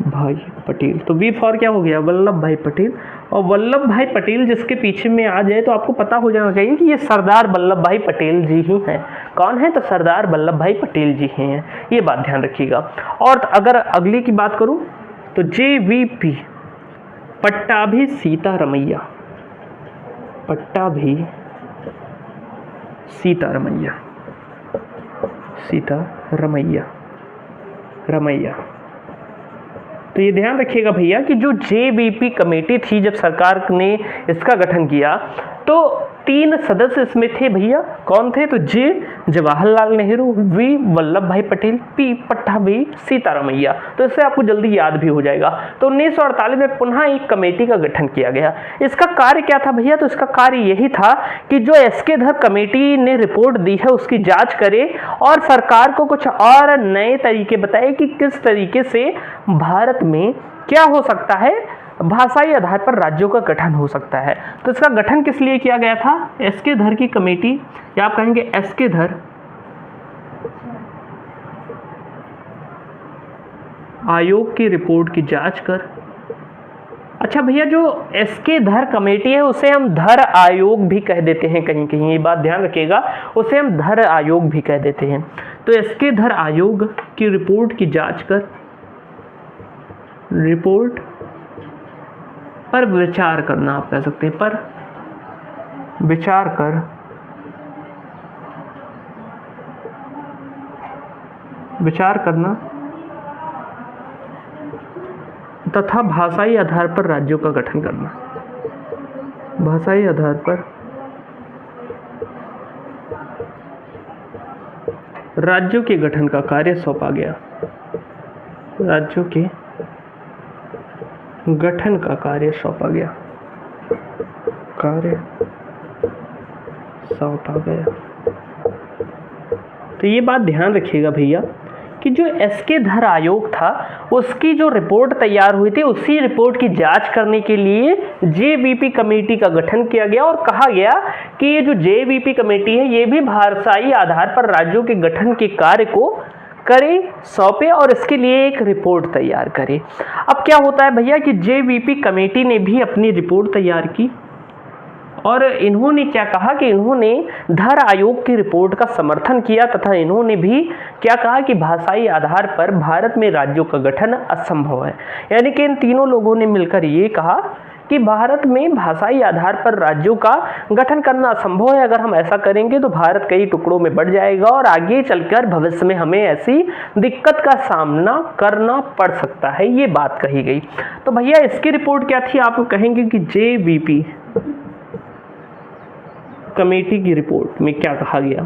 भाई पटेल। तो वी फॉर क्या हो गया, वल्लभ भाई पटेल। और वल्लभ भाई पटेल जिसके पीछे में आ जाए तो आपको पता हो जाना चाहिए कि ये सरदार वल्लभ भाई पटेल जी ही हैं। कौन है, तो सरदार वल्लभ भाई पटेल जी ही हैं, ये बात ध्यान रखिएगा। और अगर अगली की बात करूं तो JVP, पट्टाभी सीतारमैया, पट्टाभी सीतारमैया, सीतारमैया, रमैया। तो ये ध्यान रखिएगा भैया कि जो JVP कमेटी थी, जब सरकार ने इसका गठन किया तो 3 सदस्य इसमें थे भैया। कौन थे, तो J जवाहरलाल नेहरू, V वल्लभ भाई पटेल, P पट्टाभी सीतारमैया। तो इससे आपको जल्दी याद भी हो जाएगा। तो 1948 में पुनः एक कमेटी का गठन किया गया। इसका कार्य क्या था भैया, तो इसका कार्य यही था कि जो एसके धर कमेटी ने रिपोर्ट दी है उसकी जांच करे और सरकार को कुछ और नए तरीके बताए कि किस तरीके से भारत में क्या हो सकता है, भाषाई आधार पर राज्यों का गठन हो सकता है। तो इसका गठन किस लिए किया गया था, एसके धर की कमेटी, या आप कहेंगे एसके धर आयोग की रिपोर्ट की जांच कर। अच्छा भैया, जो एसके धर कमेटी है उसे हम धर आयोग भी कह देते हैं कहीं कहीं, ये बात ध्यान रखिएगा, उसे हम धर आयोग भी कह देते हैं। तो एसके धर आयोग की रिपोर्ट की जांच कर, रिपोर्ट पर विचार करना आप कह सकते हैं, पर विचार कर विचार करना तथा भाषाई आधार पर राज्यों का गठन करना, भाषाई आधार पर राज्यों के गठन का कार्य सौंपा गया, राज्यों के गठन का कार्य सौंपा गया, कार्य सौंपा गया। तो ये बात ध्यान रखिएगा भैया कि जो एसके धर आयोग था उसकी जो रिपोर्ट तैयार हुई थी उसी रिपोर्ट की जांच करने के लिए JVP कमेटी का गठन किया गया और कहा गया कि ये जो JVP कमेटी है ये भी भाषाई आधार पर राज्यों के गठन के कार्य को करे, सौंपे और इसके लिए एक रिपोर्ट तैयार करे। अब क्या होता है भैया कि JVP कमेटी ने भी अपनी रिपोर्ट तैयार की और इन्होंने क्या कहा कि इन्होंने धर आयोग की रिपोर्ट का समर्थन किया तथा इन्होंने भी क्या कहा कि भाषाई आधार पर भारत में राज्यों का गठन असंभव है। यानी कि इन तीनों लोगों ने मिलकर ये कहा कि भारत में भाषाई आधार पर राज्यों का गठन करना असंभव है। अगर हम ऐसा करेंगे तो भारत कई टुकड़ों में बढ़ जाएगा और आगे चलकर भविष्य में हमें ऐसी दिक्कत का सामना करना पड़ सकता है, ये बात कही गई। तो भैया इसकी रिपोर्ट क्या थी, आप कहेंगे कि JVP कमेटी की रिपोर्ट में क्या कहा गया।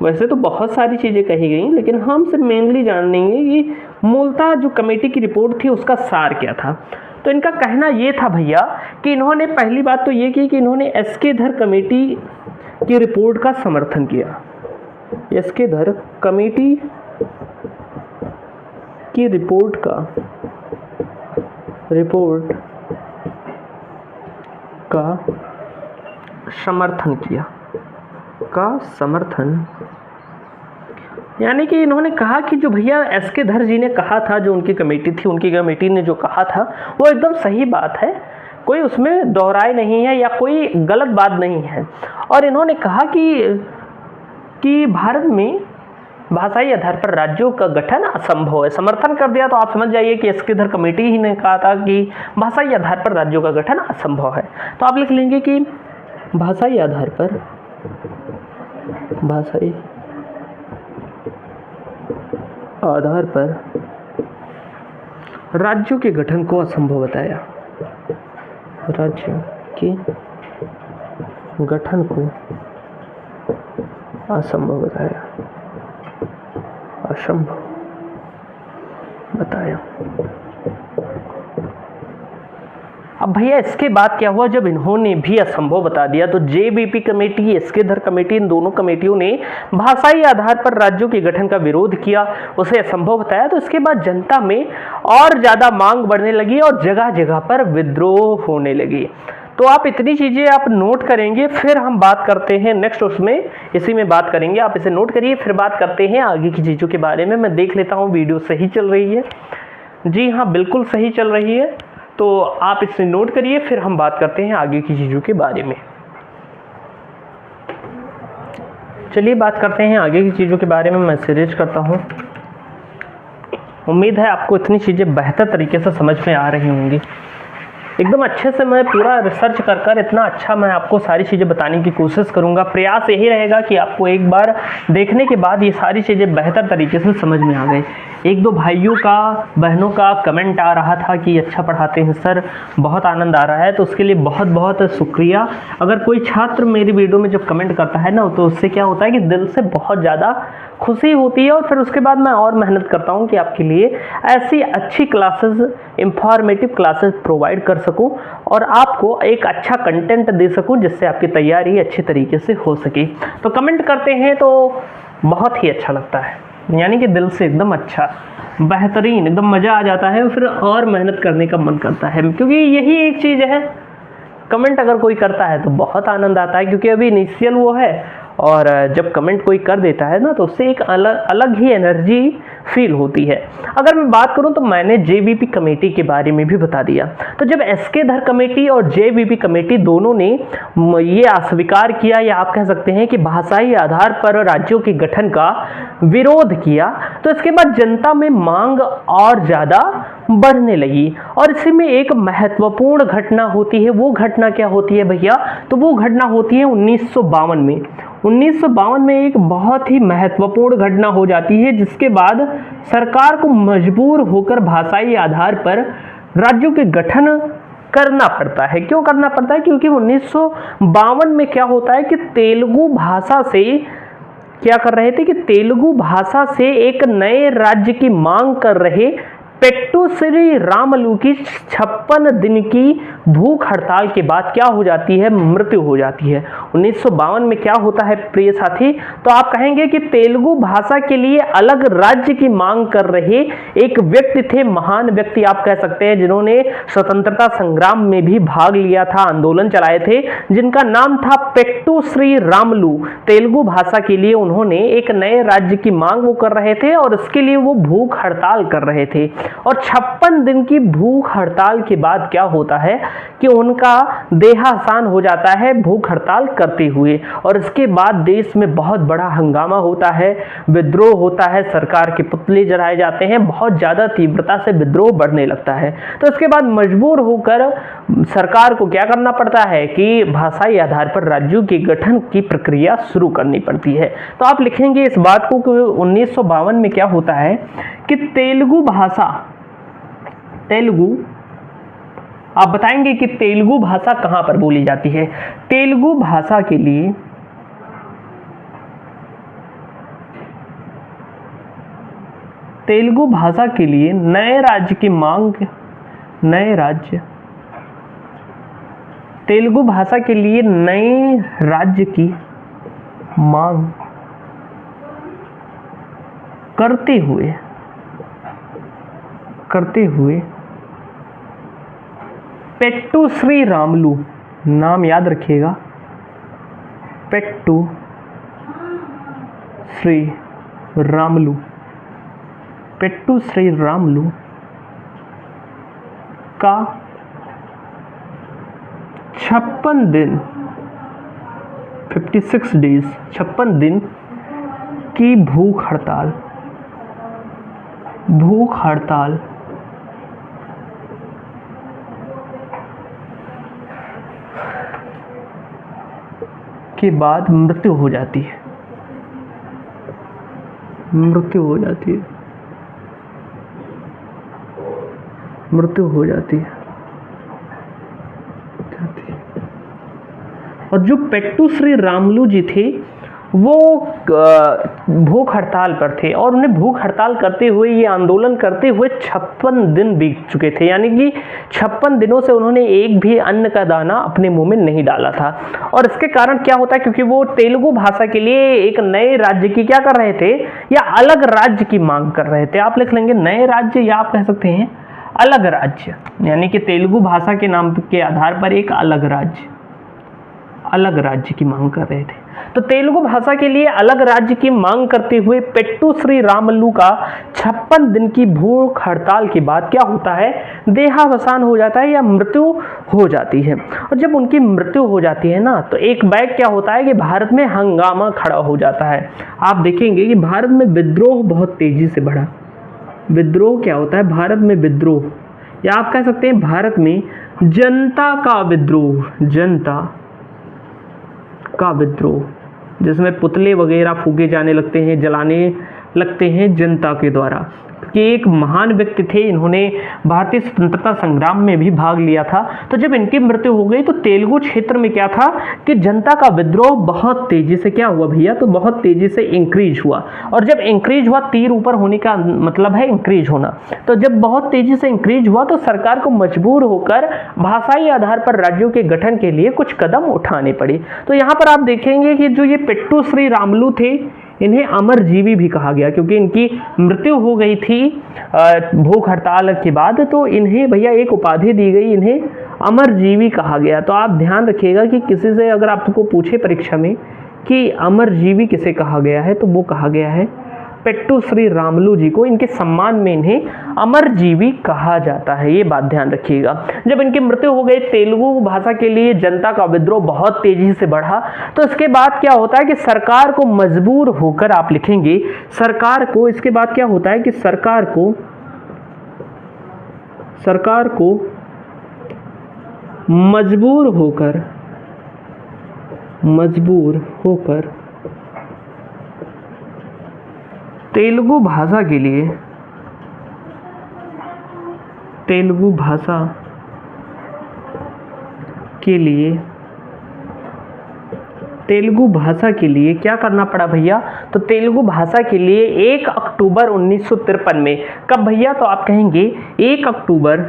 वैसे तो बहुत सारी चीजें कही गई लेकिन हम सिर्फ मेनली जान लेंगे कि मूलतः जो कमेटी की रिपोर्ट थी उसका सार क्या था। तो इनका कहना ये था भैया कि इन्होंने पहली बात तो ये की कि इन्होंने एसके धर कमेटी की रिपोर्ट का समर्थन किया, एसके धर कमेटी की रिपोर्ट का समर्थन किया, यानी कि इन्होंने कहा कि जो भैया एसके धर जी ने कहा था, जो उनकी कमेटी थी, उनकी कमेटी ने जो कहा था वो एकदम सही बात है, कोई उसमें दोहराए नहीं है या कोई गलत बात नहीं है। और इन्होंने कहा कि भारत में भाषाई आधार पर राज्यों का गठन असंभव है, समर्थन कर दिया। तो आप समझ जाइए कि एसके धर कमेटी ही ने कहा था कि भाषाई आधार पर राज्यों का गठन असंभव है। तो आप लिख लेंगे कि भाषाई आधार पर राज्यों के गठन को असंभव बताया, राज्यों के गठन को असंभव बताया, अब भैया इसके बाद क्या हुआ, जब इन्होंने भी असंभव बता दिया तो जेबीपी कमेटी, एसके धर कमेटी, इन दोनों कमेटियों ने भाषाई आधार पर राज्यों के गठन का विरोध किया, उसे असंभव बताया। तो इसके बाद जनता में और ज़्यादा मांग बढ़ने लगी और जगह जगह पर विद्रोह होने लगी। तो आप इतनी चीज़ें आप नोट करेंगे, फिर हम बात करते हैं नेक्स्ट, उसमें इसी में बात करेंगे। आप इसे नोट करिए, फिर बात करते हैं आगे की चीज़ों के बारे में। मैं देख लेता हूँ वीडियो सही चल रही है। जी हाँ, बिल्कुल सही चल रही है। तो आप इसे नोट करिए, फिर हम बात करते हैं आगे की चीज़ों के बारे में। चलिए बात करते हैं आगे की चीज़ों के बारे में। मैं सीरीज करता हूँ। उम्मीद है आपको इतनी चीज़ें बेहतर तरीके से समझ में आ रही होंगी। एकदम अच्छे से मैं पूरा रिसर्च कर इतना अच्छा मैं आपको सारी चीज़ें बताने की कोशिश करूँगा। प्रयास यही रहेगा कि आपको एक बार देखने के बाद ये सारी चीज़ें बेहतर तरीके से समझ में आ गए। एक दो भाइयों का, बहनों का कमेंट आ रहा था कि अच्छा पढ़ाते हैं सर, बहुत आनंद आ रहा है, तो उसके लिए बहुत बहुत शुक्रिया। अगर कोई छात्र मेरी वीडियो में जब कमेंट करता है ना, तो उससे क्या होता है कि दिल से बहुत ज़्यादा खुशी होती है, और फिर उसके बाद मैं और मेहनत करता हूँ कि आपके लिए ऐसी अच्छी क्लासेस, इंफॉर्मेटिव क्लासेस प्रोवाइड कर सकूँ और आपको एक अच्छा कंटेंट दे सकूँ, जिससे आपकी तैयारी अच्छी तरीके से हो सके। तो कमेंट करते हैं तो बहुत ही अच्छा लगता है, यानी कि दिल से एकदम अच्छा, बेहतरीन, एकदम मज़ा आ जाता है, फिर और मेहनत करने का मन करता है। क्योंकि यही एक चीज़ है, कमेंट अगर कोई करता है तो बहुत आनंद आता है, क्योंकि अभी इनिशियल वो है, और जब कमेंट कोई कर देता है ना, तो उससे एक अलग ही एनर्जी फील होती है। अगर मैं बात करूं तो मैंने जेबीपी कमेटी के बारे में भी बता दिया। तो जब एसके धर कमेटी और जेबीपी कमेटी दोनों ने ये अस्वीकार किया, या आप कह सकते हैं कि भाषाई आधार पर राज्यों के गठन का विरोध किया, तो इसके बाद जनता में मांग और ज़्यादा बढ़ने लगी। और इसी में एक महत्वपूर्ण घटना होती है। वो घटना क्या होती है भैया? तो वो घटना होती है 1952 में। 1952 में एक बहुत ही महत्वपूर्ण घटना हो जाती है, जिसके बाद सरकार को मजबूर होकर भाषाई आधार पर राज्यों के गठन करना पड़ता है। क्यों करना पड़ता है? क्योंकि 1952 में क्या होता है कि तेलुगु भाषा से क्या कर रहे थे कि तेलुगु भाषा से एक नए राज्य की मांग कर रहे पेट्टू श्री रामलू की 56 दिन की भूख हड़ताल के बाद क्या हो जाती है? मृत्यु हो जाती है। 1952 में क्या होता है प्रिय साथी? तो आप कहेंगे कि तेलुगु भाषा के लिए अलग राज्य की मांग कर रहे एक व्यक्ति थे, महान व्यक्ति आप कह सकते हैं, जिन्होंने स्वतंत्रता संग्राम में भी भाग लिया था, आंदोलन चलाए थे, जिनका नाम था पेट्टू श्री रामलू। तेलुगु भाषा के लिए उन्होंने एक नए राज्य की मांग वो कर रहे थे, और इसके लिए वो भूख हड़ताल कर रहे थे। और 56 दिन की भूख हड़ताल के बाद क्या होता है कि उनका देहावसान हो जाता है भूख हड़ताल करते हुए, और इसके बाद देश में बहुत बड़ा हंगामा होता है, विद्रोह होता है, सरकार के पुतले जलाए जाते हैं, बहुत ज़्यादा तीव्रता से विद्रोह बढ़ने लगता है। तो इसके बाद मजबूर होकर सरकार को क्या करना पड़ता है कि भाषाई आधार पर राज्यों के गठन की प्रक्रिया शुरू करनी पड़ती है। तो आप लिखेंगे इस बात को कि 1952 में क्या होता है कि तेलुगु भाषा, तेलुगु, आप बताएंगे कि तेलुगु भाषा कहां पर बोली जाती है? तेलुगु भाषा के लिए नए राज्य की मांग, नए राज्य, तेलुगु भाषा के लिए नए राज्य की मांग करते हुए पेट्टू श्री रामलू, नाम याद रखिएगा, पेट्टू श्री रामलू, पेट्टू श्री रामलू का 56 दिन, 56 डेज, 56 दिन की भूख हड़ताल के बाद मृत्यु हो जाती है। और जो पेट्टू श्री रामलू जी थे, वो भूख हड़ताल पर थे और उन्हें भूख हड़ताल करते हुए, ये आंदोलन करते हुए 56 दिन बीत चुके थे, यानी कि 56 दिनों से उन्होंने एक भी अन्न का दाना अपने मुंह में नहीं डाला था। और इसके कारण क्या होता है, क्योंकि वो तेलुगु भाषा के लिए एक नए राज्य की क्या कर रहे थे, या अलग राज्य की मांग कर रहे थे। आप लिख लेंगे नए राज्य, या आप कह सकते हैं अलग राज्य, यानी कि तेलुगु भाषा के नाम के आधार पर एक अलग राज्य की मांग कर रहे थे। तो तेलुगु भाषा के लिए अलग राज्य की मांग करते हुए पेट्टू श्री रामलू का 56 दिन की भूख हड़ताल के बाद क्या होता है, देहावसान हो जाता है या मृत्यु हो जाती है। और जब उनकी मृत्यु हो जाती है ना, तो एक बैग क्या होता है कि भारत में हंगामा खड़ा हो जाता है। आप देखेंगे कि भारत में विद्रोह बहुत तेजी से बढ़ा। विद्रोह क्या होता है, भारत में विद्रोह, या आप कह सकते हैं भारत में जनता का विद्रोह, जनता का विद्रोह, जिसमें पुतले वगैरह फूके जाने लगते हैं, जलाने लगते हैं जनता के द्वारा। कि एक महान व्यक्ति थे, इन्होंने भारतीय स्वतंत्रता संग्राम में भी भाग लिया था। तो जब इनकी मृत्यु हो गई तो तेलुगु क्षेत्र में क्या था कि जनता का विद्रोह बहुत तेजी से क्या हुआ भैया, तो बहुत तेजी से इंक्रीज हुआ। और जब इंक्रीज हुआ, तीर ऊपर होने का मतलब है इंक्रीज होना, तो जब बहुत तेजी से इंक्रीज हुआ तो सरकार को मजबूर होकर भाषाई आधार पर राज्यों के गठन के लिए कुछ कदम उठाने पड़े। तो यहाँ पर आप देखेंगे कि जो ये पेट्टू श्री रामलू थे, इन्हें अमरजीवी भी कहा गया, क्योंकि इनकी मृत्यु हो गई थी भूख हड़ताल के बाद। तो इन्हें भैया एक उपाधि दी गई, इन्हें अमरजीवी कहा गया। तो आप ध्यान रखिएगा कि किसी से अगर आपको पूछे परीक्षा में कि अमरजीवी किसे कहा गया है, तो वो कहा गया है पेट्टू श्री रामलू जी को। इनके सम्मान में इन्हें अमरजीवी कहा जाता है, ये बात ध्यान रखिएगा। जब इनकी मृत्यु हो गई, तेलुगु भाषा के लिए जनता का विद्रोह बहुत तेजी से बढ़ा। तो इसके बाद क्या होता है कि सरकार को मजबूर होकर, आप लिखेंगे सरकार को, इसके बाद क्या होता है कि सरकार को मजबूर होकर तेलुगु भाषा के लिए क्या करना पड़ा भैया, तो तेलुगु भाषा के लिए 1 अक्टूबर 1953 में, कब भैया, तो आप कहेंगे 1 अक्टूबर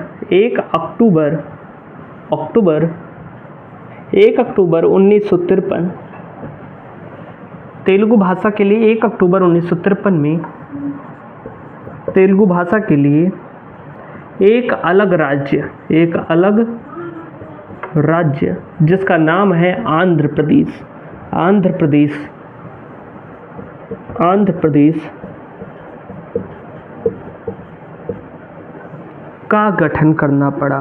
1953, तेलुगु भाषा के लिए 1 अक्टूबर 1953 में तेलुगु भाषा के लिए एक अलग राज्य जिसका नाम है आंध्र प्रदेश का गठन करना पड़ा।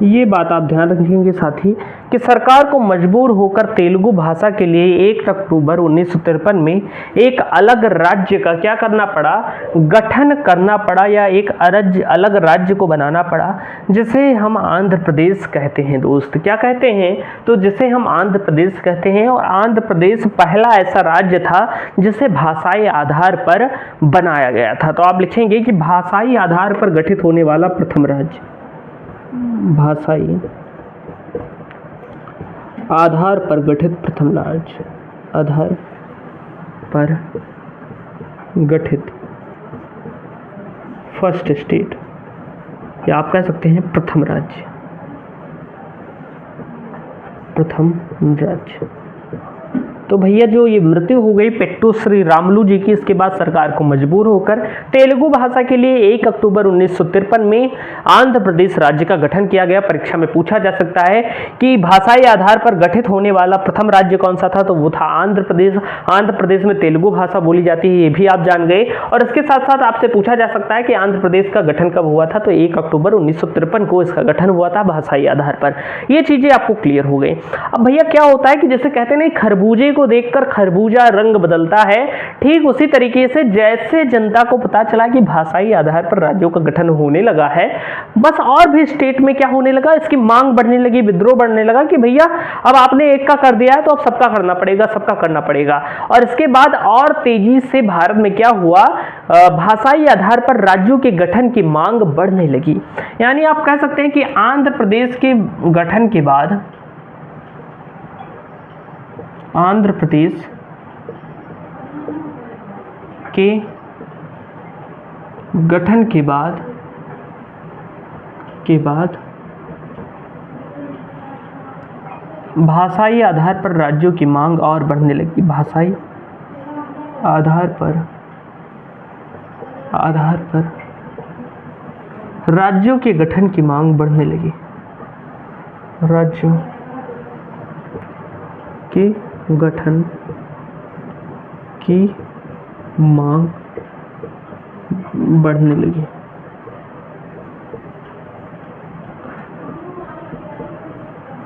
ये बात आप ध्यान रखेंगे साथी कि सरकार को मजबूर होकर तेलुगु भाषा के लिए 1 अक्टूबर 1953 में एक अलग राज्य का क्या करना पड़ा, गठन करना पड़ा, या एक अलग राज्य को बनाना पड़ा, जिसे हम आंध्र प्रदेश कहते हैं दोस्त। क्या कहते हैं, तो जिसे हम आंध्र प्रदेश कहते हैं। और आंध्र प्रदेश पहला ऐसा राज्य था जिसे भाषाई आधार पर बनाया गया था। तो आप लिखेंगे कि भाषाई आधार पर गठित होने वाला प्रथम राज्य, भाषाई आधार पर गठित प्रथम राज्य, आधार पर गठित फर्स्ट स्टेट, या आप कह सकते हैं प्रथम राज्य। तो भैया जो ये मृत्यु हो गई पेट्टू श्री रामलू जी की, इसके बाद सरकार को मजबूर होकर तेलुगु भाषा के लिए 1 अक्टूबर 1953 में आंध्र प्रदेश राज्य का गठन किया गया। परीक्षा में पूछा जा सकता है कि भाषाई आधार पर गठित होने वाला प्रथम राज्य कौन सा था, तो वो था आंध्र प्रदेश। आंध्र प्रदेश में तेलुगु भाषा बोली जाती है, ये भी आप जान गए। और इसके साथ साथ आपसे पूछा जा सकता है कि आंध्र प्रदेश का गठन कब हुआ था, तो 1 अक्टूबर 1953 को इसका गठन हुआ था भाषाई आधार पर। ये चीजें आपको क्लियर हो गई। अब भैया क्या होता है कि जैसे कहते हैं खरबूजे को देखकर खरबूजा रंग बदलता है, ठीक उसी तरीके से जैसे जनता को पता चला कि भाषाई आधार पर राज्यों का गठन होने लगा है, बस और भी स्टेट में क्या होने लगा, इसकी मांग बढ़ने लगी, विद्रोह बढ़ने लगा कि भैया अब आपने एक का कर दिया है तो अब सबका करना पड़ेगा, सबका करना पड़ेगा। और इसके बाद और तेजी से भारत में क्या हुआ, भाषाई आधार पर राज्यों के गठन की मांग बढ़ने लगी। यानी आप कह सकते हैं कि आंध्र प्रदेश के गठन के बाद, आंध्र प्रदेश के गठन के बाद भाषाई आधार पर राज्यों की मांग और बढ़ने लगी। भाषाई आधार पर राज्यों के गठन की मांग बढ़ने लगी। राज्यों के गठन की मांग बढ़ने लगी।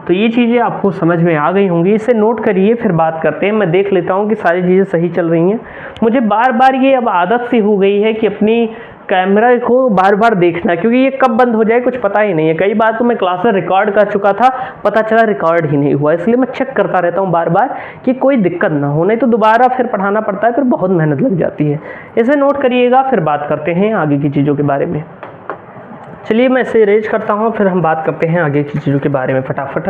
तो ये चीज़ें आपको समझ में आ गई होंगी, इसे नोट करिए, फिर बात करते हैं। मैं देख लेता हूँ कि सारी चीज़ें सही चल रही हैं। मुझे बार बार ये अब आदत सी हो गई है कि अपनी कैमरा को बार बार देखना, क्योंकि ये कब बंद हो जाए कुछ पता ही नहीं है। कई बार तो मैं क्लास में रिकॉर्ड कर चुका था, पता चला रिकॉर्ड ही नहीं हुआ, इसलिए मैं चेक करता रहता हूँ बार बार कि कोई दिक्कत ना हो, नहीं तो दोबारा फिर पढ़ाना पड़ता है, फिर बहुत मेहनत लग जाती है। इसे नोट करिएगा, फिर बात करते हैं आगे की चीज़ों के बारे में। चलिए मैं इसे इरेज करता हूँ, फिर हम बात करते हैं आगे की चीज़ों के बारे में फटाफट।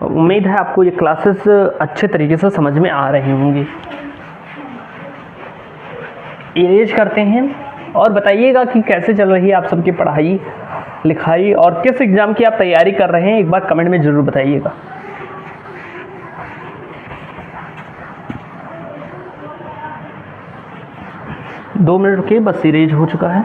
उम्मीद है आपको ये क्लासेस अच्छे तरीके से समझ में आ रही होंगी। इरेज करते हैं और बताइएगा कि कैसे चल रही है आप सबकी पढ़ाई लिखाई और किस एग्ज़ाम की आप तैयारी कर रहे हैं, एक बार कमेंट में ज़रूर बताइएगा। दो मिनट रुकिए, बस इरेज हो चुका है।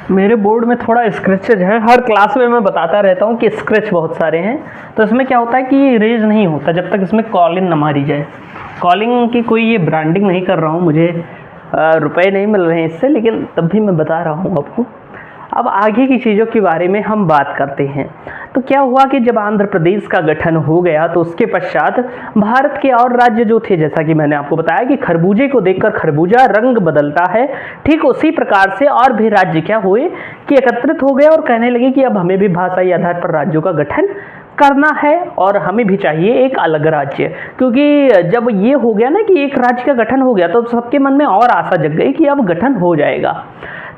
मेरे बोर्ड में थोड़ा स्क्रैचेज है, हर क्लास में मैं बताता रहता हूँ कि स्क्रैच बहुत सारे हैं, तो इसमें क्या होता है कि ये इरेज नहीं होता जब तक इसमें कॉलिंग न मारी जाए। कॉलिंग की कोई ये ब्रांडिंग नहीं कर रहा हूँ, मुझे रुपए नहीं मिल रहे हैं इससे, लेकिन तब भी मैं बता रहा हूँ आपको। अब आगे की चीज़ों के बारे में हम बात करते हैं। तो क्या हुआ कि जब आंध्र प्रदेश का गठन हो गया तो उसके पश्चात भारत के और राज्य जो थे, जैसा कि मैंने आपको बताया कि खरबूजे को देखकर खरबूजा रंग बदलता है, ठीक उसी प्रकार से और भी राज्य क्या हुए कि एकत्रित हो गए और कहने लगे कि अब हमें भी भाषाई आधार पर राज्यों का गठन करना है और हमें भी चाहिए एक अलग राज्य। क्योंकि जब ये हो गया ना कि एक राज्य का गठन हो गया तो सबके मन में और आशा जग गई कि अब गठन हो जाएगा।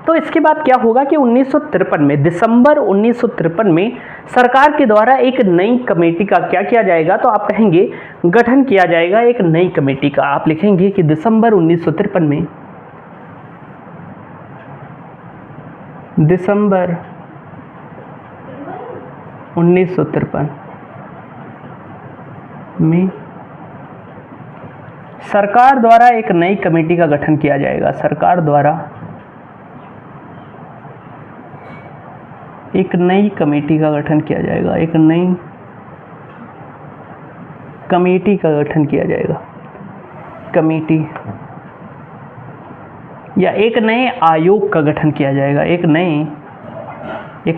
तो इसके बाद क्या होगा कि 1953 में, दिसंबर 1953 में सरकार के द्वारा एक नई कमेटी का क्या किया जाएगा, तो आप कहेंगे गठन किया जाएगा एक नई कमेटी का। आप लिखेंगे कि दिसंबर 1953 में, दिसंबर 1953 में सरकार द्वारा एक नई कमेटी का गठन किया जाएगा। सरकार द्वारा एक नई कमेटी का गठन किया जाएगा, एक नई कमेटी का गठन किया जाएगा। कमेटी या एक नए आयोग का गठन किया जाएगा। एक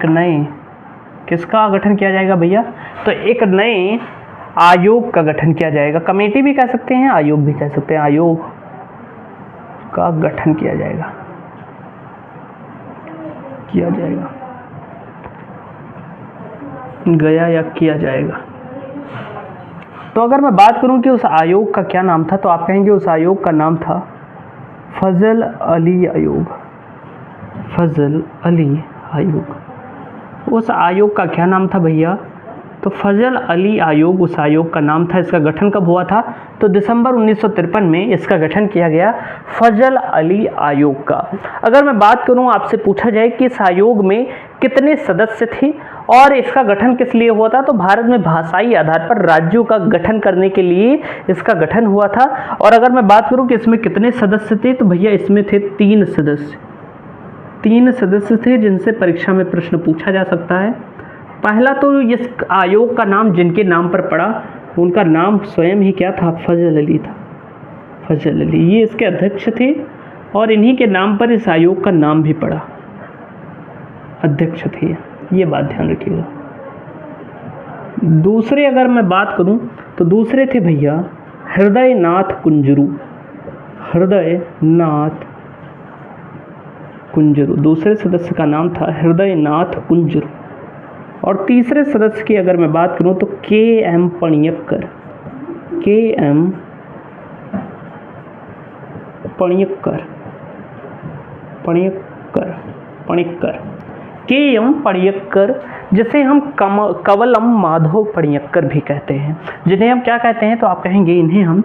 नए किसका गठन किया जाएगा भैया, तो एक नए आयोग का गठन किया जाएगा। कमेटी भी कह सकते हैं, आयोग भी कह सकते हैं। आयोग का गठन किया जाएगा, गया या किया जाएगा। तो अगर मैं बात करूं कि उस आयोग का क्या नाम था, तो आप कहेंगे उस आयोग का नाम था फजल अली आयोग। फजल अली आयोग, उस आयोग का क्या नाम था भैया, तो फजल अली आयोग उस आयोग का नाम था। इसका गठन कब हुआ था, तो दिसंबर 1953 में इसका गठन किया गया फजल अली आयोग का। अगर मैं बात करूं, आपसे पूछा जाए कि इस आयोग में कितने सदस्य थे और इसका गठन किस लिए हुआ था, तो भारत में भाषाई आधार पर राज्यों का गठन करने के लिए इसका गठन हुआ था। और अगर मैं बात करूं कि इसमें कितने सदस्य थे, तो भैया इसमें थे 3 सदस्य। 3 सदस्य थे जिनसे परीक्षा में प्रश्न पूछा जा सकता है। पहला तो इस आयोग का नाम जिनके नाम पर पड़ा उनका नाम स्वयं ही क्या था, फजल अली था। फजल अली ये इसके अध्यक्ष थे और इन्हीं के नाम पर इस आयोग का नाम भी पड़ा, अध्यक्ष थे। ये बात ध्यान रखिएगा, दूसरे अगर मैं बात करूं तो दूसरे थे भैया हृदयनाथ कुंजरू, हृदयनाथ कुंजरू, दूसरे सदस्य का नाम था हृदयनाथ कुंजरू। और तीसरे सदस्य की अगर मैं बात करूं तो KM. Panikkar, KM. Panikkar, KM. Panikkar, जिसे हम कवलम माधव पणिक्कर भी कहते हैं, जिन्हें हम क्या कहते हैं तो आप कहेंगे इन्हें हम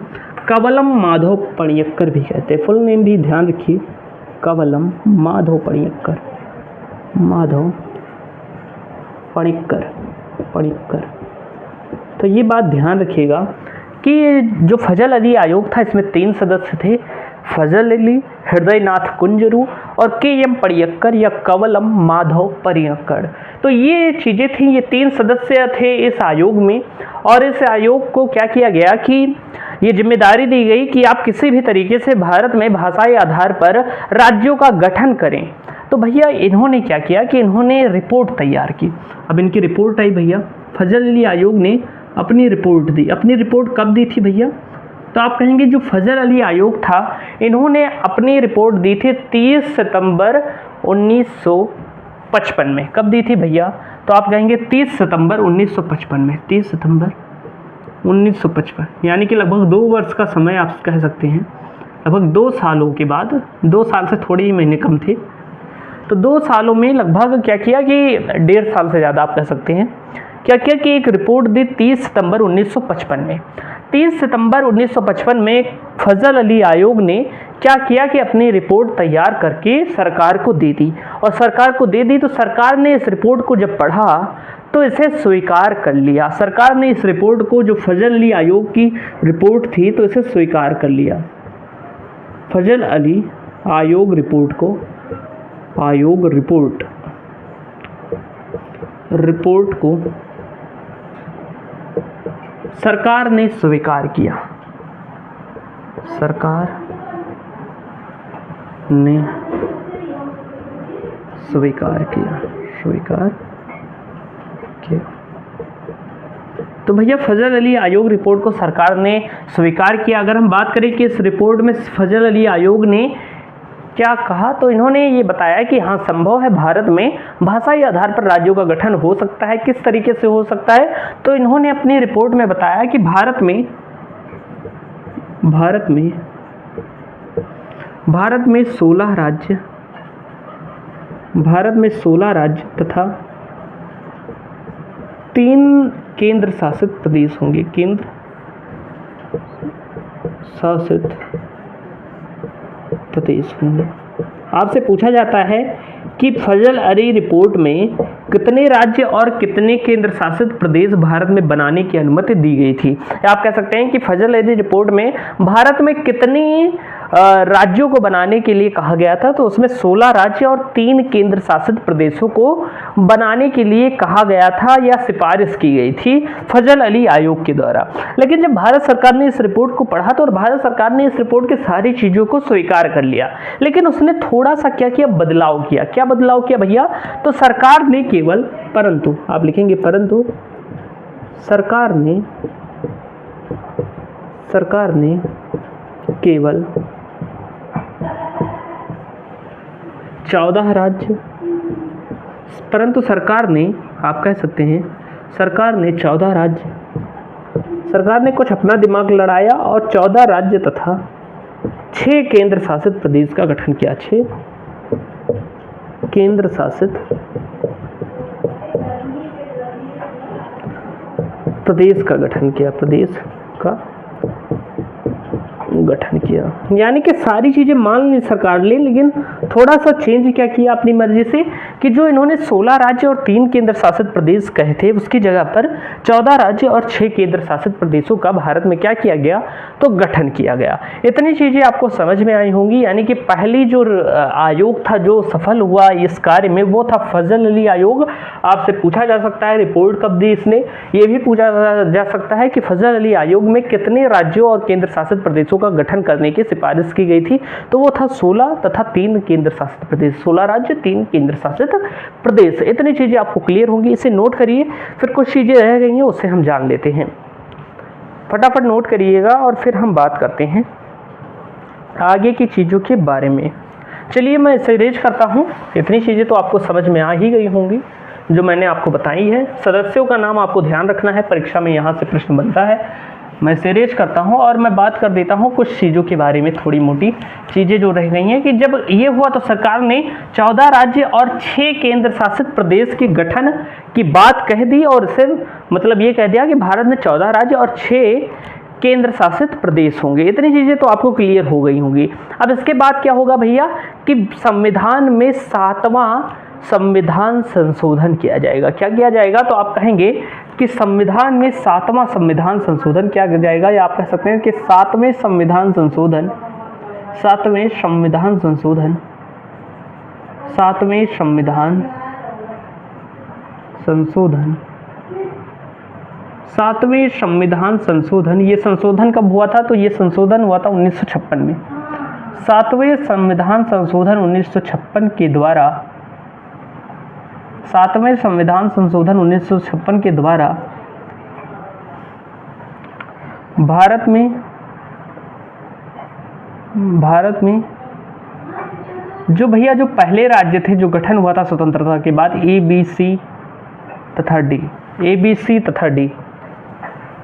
कवलम माधव पणिक्कर भी कहते हैं। फुल नेम भी ध्यान रखिए, कवलम माधव पणिक्कर, माधव पणिक्कर। तो ये बात ध्यान रखिएगा कि जो फजल अली आयोग था इसमें 3 सदस्य थे, फजल अली, हृदयनाथ कुंजरू और के.एम. पणिक्कर या कवलम माधव पणिक्कर। तो ये चीज़ें थी, ये 3 सदस्य थे इस आयोग में। और इस आयोग को क्या किया गया कि ये जिम्मेदारी दी गई कि आप किसी भी तरीके से भारत में भाषाई आधार पर राज्यों का गठन करें। तो भैया इन्होंने क्या किया कि इन्होंने रिपोर्ट तैयार की। अब इनकी रिपोर्ट आई भैया, फजल अली आयोग ने अपनी रिपोर्ट दी। अपनी रिपोर्ट कब दी थी भैया? तो आप कहेंगे जो फजल अली आयोग था इन्होंने अपनी रिपोर्ट दी थी 30 सितंबर 1955 में। कब दी थी भैया? तो आप कहेंगे 30 सितंबर 1955 में, 30 सितंबर 1955, यानी कि लगभग 2 वर्ष का समय आप कह सकते हैं। लगभग 2 सालों के बाद, 2 साल से थोड़ी ही महीने कम थे, तो 2 सालों में लगभग क्या किया कि 1.5 साल से ज़्यादा आप कह सकते हैं, क्या किया कि एक रिपोर्ट दी 30 सितंबर 1955 में। 30 सितंबर 1955 में फजल अली आयोग ने क्या किया कि अपनी रिपोर्ट तैयार करके सरकार को दे दी। और सरकार को दे दी तो सरकार ने इस रिपोर्ट को जब पढ़ा तो इसे स्वीकार कर लिया। सरकार ने इस रिपोर्ट को, जो फजल अली आयोग की रिपोर्ट थी, तो इसे स्वीकार कर लिया। फजल अली आयोग रिपोर्ट को, आयोग रिपोर्ट को सरकार ने स्वीकार किया। सरकार ने स्वीकार किया। तो भैया फजल अली आयोग रिपोर्ट को सरकार ने स्वीकार किया। अगर हम बात करें कि इस रिपोर्ट में फजल अली आयोग ने क्या कहा, तो इन्होंने ये बताया कि हाँ संभव है भारत में भाषाई आधार पर राज्यों का गठन हो सकता है। किस तरीके से हो सकता है? तो इन्होंने अपनी रिपोर्ट में बताया कि भारत में 16 राज्य तथा 3 केंद्र शासित प्रदेश होंगे। केंद्र शासित प्रदेश होंगे। आपसे पूछा जाता है कि फजल अली रिपोर्ट में कितने राज्य और कितने केंद्र शासित प्रदेश भारत में बनाने की अनुमति दी गई थी। आप कह सकते हैं कि फजल अली रिपोर्ट में भारत में कितनी राज्यों को बनाने के लिए कहा गया था, तो उसमें 16 राज्य और 3 केंद्र शासित प्रदेशों को बनाने के लिए कहा गया था या सिफारिश की गई थी फजल अली आयोग के द्वारा। लेकिन जब भारत सरकार ने इस रिपोर्ट को पढ़ा तो भारत सरकार ने इस रिपोर्ट की सारी चीज़ों को स्वीकार कर लिया, लेकिन उसने थोड़ा सा क्या किया, बदलाव किया। क्या बदलाव किया भैया? तो सरकार ने केवल, परंतु आप लिखेंगे परंतु, सरकार ने केवल 14 राज्य, परंतु सरकार ने, आप कह सकते हैं सरकार ने 14 राज्य, सरकार ने कुछ अपना दिमाग लड़ाया और 14 राज्य तथा 6 केंद्र शासित प्रदेश का गठन किया। 6 केंद्र शासित प्रदेश का गठन किया। यानी कि सारी चीज़ें मान ली सरकार ले, लेकिन थोड़ा सा चेंज क्या किया अपनी मर्जी से कि जो इन्होंने 16 राज्य और 3 केंद्र शासित प्रदेश कहे थे उसकी जगह पर 14 राज्य और 6 केंद्र शासित प्रदेशों का भारत में क्या किया गया, तो गठन किया गया। इतनी चीज़ें आपको समझ में आई होंगी। यानी कि पहली जो आयोग था जो सफल हुआ इस कार्य में वो था फजल अली आयोग। आपसे पूछा जा सकता है रिपोर्ट कब दी इसने, ये भी पूछा जा सकता है कि फजल अली आयोग में कितने राज्यों और केंद्र शासित प्रदेशों का गठन करने की सिफारिश की गई थी, तो वो था 16 तथा 3 केंद्र केंद्र शासित प्रदेश, 16 राज्य 3 केंद्र शासित प्रदेश। इतनी चीज़ें आपको क्लियर होंगी, इसे नोट करिए। फिर कुछ चीज़ें रह गई हैं उससे हम जान लेते हैं, फटाफट नोट करिएगा और फिर हम बात करते हैं आगे की चीज़ों के बारे में। चलिए मैं इसे रेज करता हूँ। इतनी चीज़ें तो आपको समझ में आ ही गई होंगी जो मैंने आपको बताई है। सदस्यों का नाम आपको ध्यान रखना है, परीक्षा में यहाँ से प्रश्न बनता है। मैं इसे रेज करता हूँ और मैं बात कर देता हूँ कुछ चीज़ों के बारे में, थोड़ी मोटी चीज़ें जो रह गई हैं कि जब ये हुआ तो सरकार ने 14 राज्य और 6 केंद्र शासित प्रदेश के गठन की बात कह दी, और इसे मतलब ये कह दिया कि भारत में 14 राज्य और 6 केंद्र शासित प्रदेश होंगे। इतनी चीज़ें तो आपको क्लियर हो गई होंगी। अब इसके बाद क्या होगा भैया कि संविधान में 7वां संविधान संशोधन किया जाएगा। क्या किया जाएगा? तो आप कहेंगे कि संविधान में 7वां संविधान संशोधन क्या किया जाएगा, या आप कह सकते हैं कि 7वें संविधान संशोधन, 7वें संविधान संशोधन, 7वें संविधान संशोधन, 7वें संविधान संशोधन। ये संशोधन कब हुआ था? तो ये संशोधन हुआ था 1956 में। 7वें संविधान संशोधन 1956 के द्वारा, 7वें संविधान संशोधन 1956 के द्वारा भारत में जो भैया जो पहले राज्य थे जो गठन हुआ था स्वतंत्रता के बाद, ABC तथा D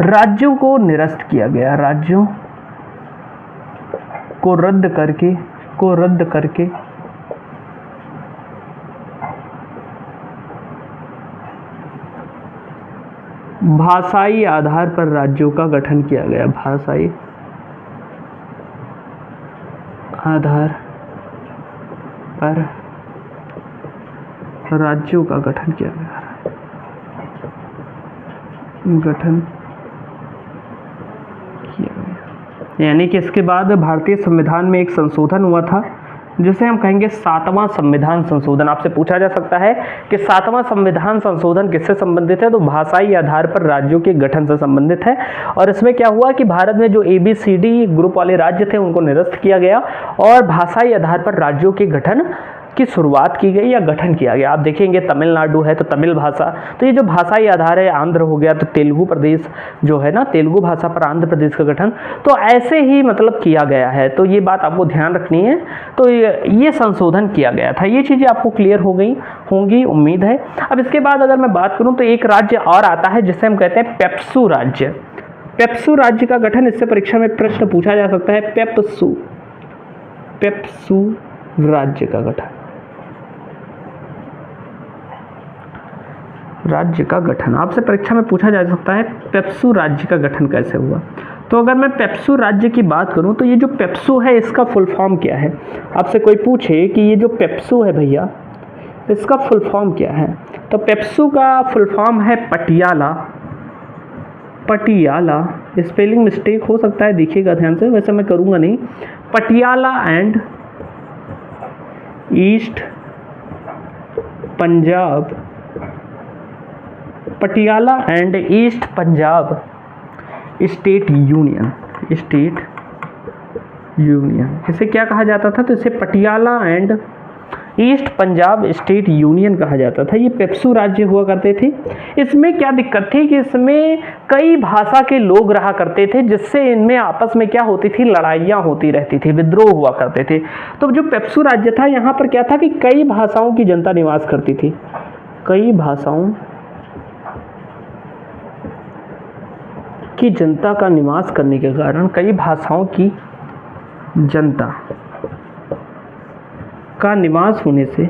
राज्यों को निरस्त किया गया। राज्यों को रद्द करके भाषाई आधार पर राज्यों का गठन किया गया। भाषाई आधार पर राज्यों का गठन किया गया। यानी कि इसके बाद भारतीय संविधान में एक संशोधन हुआ था जिसे हम कहेंगे 7वां संविधान संशोधन। आपसे पूछा जा सकता है कि 7वां संविधान संशोधन किससे संबंधित है? तो भाषाई आधार पर राज्यों के गठन से संबंधित है। और इसमें क्या हुआ कि भारत में जो ABCD ग्रुप वाले राज्य थे उनको निरस्त किया गया और भाषाई आधार पर राज्यों के गठन की शुरुआत की गई या गठन किया गया। आप देखेंगे तमिलनाडु है तो तमिल भाषा, तो ये जो भाषाई आधार है, आंध्र हो गया तो तेलुगु प्रदेश जो है ना, तेलुगु भाषा पर आंध्र प्रदेश का गठन, तो ऐसे ही मतलब किया गया है। तो ये बात आपको ध्यान रखनी है। तो ये संशोधन किया गया था। ये चीज़ें आपको क्लियर हो गई होंगी, उम्मीद है। अब इसके बाद अगर मैं बात करूँ तो एक राज्य और आता है जिसे हम कहते हैं पेप्सू राज्य। पेप्सू राज्य का गठन, इससे परीक्षा में प्रश्न पूछा जा सकता है। पेप्सू राज्य का गठन, राज्य का गठन आपसे परीक्षा में पूछा जा सकता है। पेप्सू राज्य का गठन कैसे हुआ? तो अगर मैं पेप्सू राज्य की बात करूं तो ये जो पेप्सू है इसका फुल फॉर्म क्या है? आपसे कोई पूछे कि ये जो पेप्सू है भैया इसका फुल फॉर्म क्या है, तो पेप्सू का फुल फॉर्म है पटियाला। स्पेलिंग मिस्टेक हो सकता है, देखिएगा ध्यान से, वैसे मैं करूँगा नहीं। Patiala and east Punjab, Patiala and east Punjab state union, इसे क्या कहा जाता था? तो इसे Patiala and east Punjab state union कहा जाता था। ये पेप्सू राज्य हुआ करते थे। इसमें क्या दिक्कत थी कि इसमें कई भाषा के लोग रहा करते थे, जिससे इनमें आपस में क्या होती थी? लड़ाइयाँ होती रहती थी, विद्रोह हुआ करते थे। तो जो पेप्सू राज्य था यहाँ पर क्या था कि कई भाषाओं की जनता निवास करती थी। कई भाषाओं की जनता का निवास करने के कारण, कई भाषाओं की जनता का निवास होने से,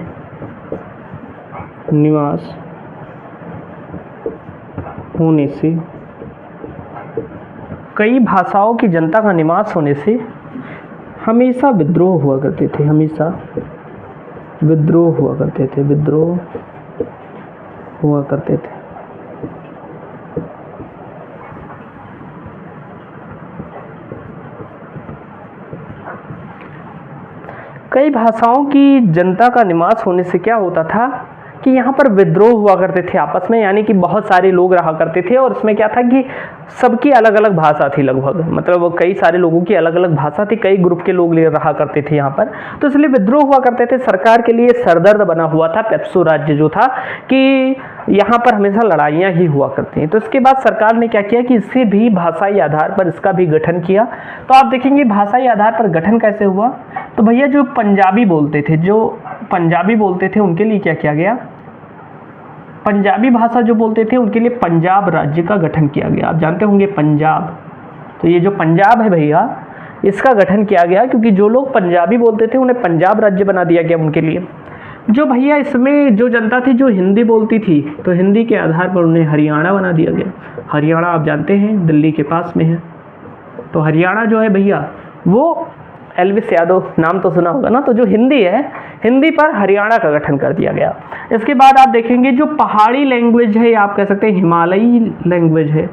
कई भाषाओं की जनता का निवास होने से हमेशा विद्रोह हुआ करते थे। विद्रोह हुआ करते थे। कई भाषाओं की जनता का निवास होने से क्या होता था कि यहाँ पर विद्रोह हुआ करते थे आपस में, यानी कि बहुत सारे लोग रहा करते थे और इसमें क्या था कि सबकी अलग अलग भाषा थी लगभग, मतलब कई सारे लोगों की अलग अलग भाषा थी, कई ग्रुप के लोग रहा करते थे यहाँ पर, तो इसलिए विद्रोह हुआ करते थे। सरकार के लिए सरदर्द बना हुआ था पेप्सू राज्य जो था कि यहाँ पर हमेशा लड़ाइयाँ ही हुआ करती हैं। तो इसके बाद सरकार ने क्या किया कि इससे भी भाषाई आधार पर इसका भी गठन किया। तो आप देखेंगे भाषाई आधार पर गठन कैसे हुआ, तो भैया जो पंजाबी बोलते थे उनके लिए क्या किया गया, पंजाबी भाषा जो बोलते थे उनके लिए पंजाब राज्य का गठन किया गया। आप जानते होंगे पंजाब, तो ये जो पंजाब है भैया इसका गठन किया गया क्योंकि जो लोग पंजाबी बोलते थे उन्हें पंजाब राज्य बना दिया गया उनके लिए। जो भैया इसमें जो जनता थी जो हिंदी बोलती थी तो हिंदी के आधार पर उन्हें हरियाणा बना दिया गया। हरियाणा आप जानते हैं दिल्ली के पास में है, तो हरियाणा जो है भैया वो एलविस यादव नाम तो सुना होगा ना, तो जो हिंदी है हिंदी पर हरियाणा का गठन कर दिया गया। इसके बाद आप देखेंगे जो पहाड़ी लैंग्वेज है, आप कह सकते हैं हिमालयी लैंग्वेज है,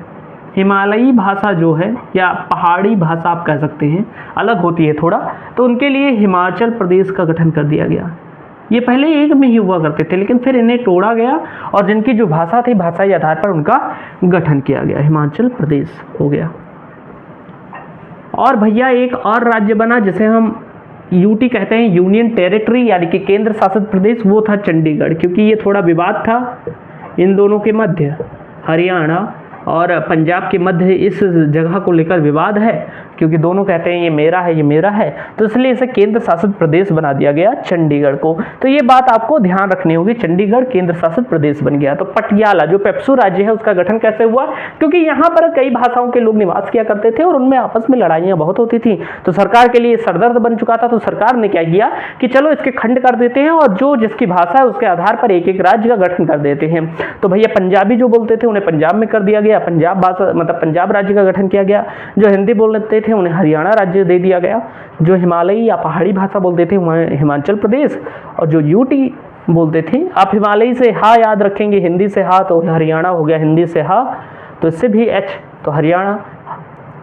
हिमालयी भाषा जो है या पहाड़ी भाषा आप कह सकते हैं, अलग होती है थोड़ा, तो उनके लिए हिमाचल प्रदेश का गठन कर दिया गया। ये पहले एक में ही हुआ करते थे लेकिन फिर इन्हें तोड़ा गया और जिनकी जो भाषा थी भाषाई आधार पर उनका गठन किया गया, हिमाचल प्रदेश हो गया। और भैया एक और राज्य बना जिसे हम यूटी कहते हैं, यूनियन टेरिटरी यानी कि केंद्र शासित प्रदेश, वो था चंडीगढ़, क्योंकि ये थोड़ा विवाद था इन दोनों के मध्य, हरियाणा और पंजाब के मध्य इस जगह को लेकर विवाद है क्योंकि दोनों कहते हैं ये मेरा है, तो इसलिए इसे केंद्र शासित प्रदेश बना दिया गया चंडीगढ़ को। तो ये बात आपको ध्यान रखनी होगी, चंडीगढ़ केंद्र शासित प्रदेश बन गया। तो पटियाला जो पेप्सू राज्य है उसका गठन कैसे हुआ, क्योंकि यहाँ पर कई भाषाओं के लोग निवास किया करते थे और उनमें आपस में लड़ाइयाँ बहुत होती थी, तो सरकार के लिए सरदर्द बन चुका था। तो सरकार ने क्या किया कि चलो इसके खंड कर देते हैं और जो जिसकी भाषा है उसके आधार पर एक एक राज्य का गठन कर देते हैं। तो भैया पंजाबी जो बोलते थे उन्हें पंजाब में कर दिया गया, पंजाब भाषा मतलब पंजाब राज्य का गठन किया गया। जो हिंदी बोलते थे उन्हें हरियाणा राज्य दे दिया गया, जो हिमालयी या पहाड़ी भाषा बोलते थे उन्हें हिमाचल प्रदेश, और जो यूटी बोलते थे, आप हिमालयी से हा याद रखेंगे, हिंदी से हा तो हरियाणा हो गया, हिंदी से हा तो इससे भी एच तो हरियाणा,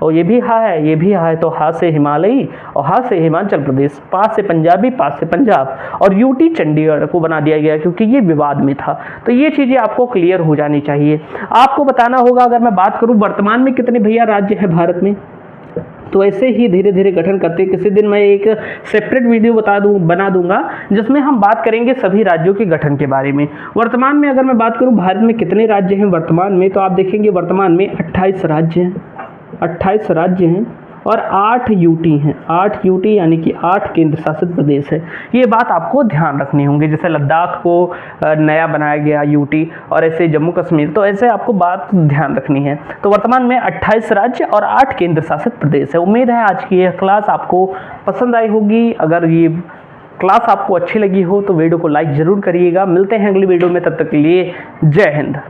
और ये भी हा है, ये भी हा है, तो हा से हिमालयी और हा से हिमाचल प्रदेश, पा से पंजाबी, पा से पंजाब, और यूटी चंडीगढ़ को बना दिया गया क्योंकि ये विवाद में था। तो ये चीज़ें आपको क्लियर हो जानी चाहिए। आपको बताना होगा, अगर मैं बात करूं वर्तमान में कितने भैया राज्य हैं भारत में, तो ऐसे ही धीरे धीरे गठन करते। किसी दिन मैं एक सेपरेट वीडियो बना दूंगा जिसमें हम बात करेंगे सभी राज्यों के गठन के बारे में। वर्तमान में अगर मैं बात करूं भारत में कितने राज्य हैं वर्तमान में, तो आप देखेंगे वर्तमान में 28 राज्य हैं, 28 राज्य हैं और 8 यूटी हैं, 8 यूटी यानी कि 8 केंद्र शासित प्रदेश है। ये बात आपको ध्यान रखनी होंगी, जैसे लद्दाख को नया बनाया गया यूटी और ऐसे जम्मू कश्मीर, तो ऐसे आपको बात ध्यान रखनी है। तो वर्तमान में 28 राज्य और 8 केंद्र शासित प्रदेश है। उम्मीद है आज की यह क्लास आपको पसंद आई होगी। अगर ये क्लास आपको अच्छी लगी हो तो वीडियो को लाइक ज़रूर करिएगा। मिलते हैं अगली वीडियो में, तब तक के लिए जय हिंद।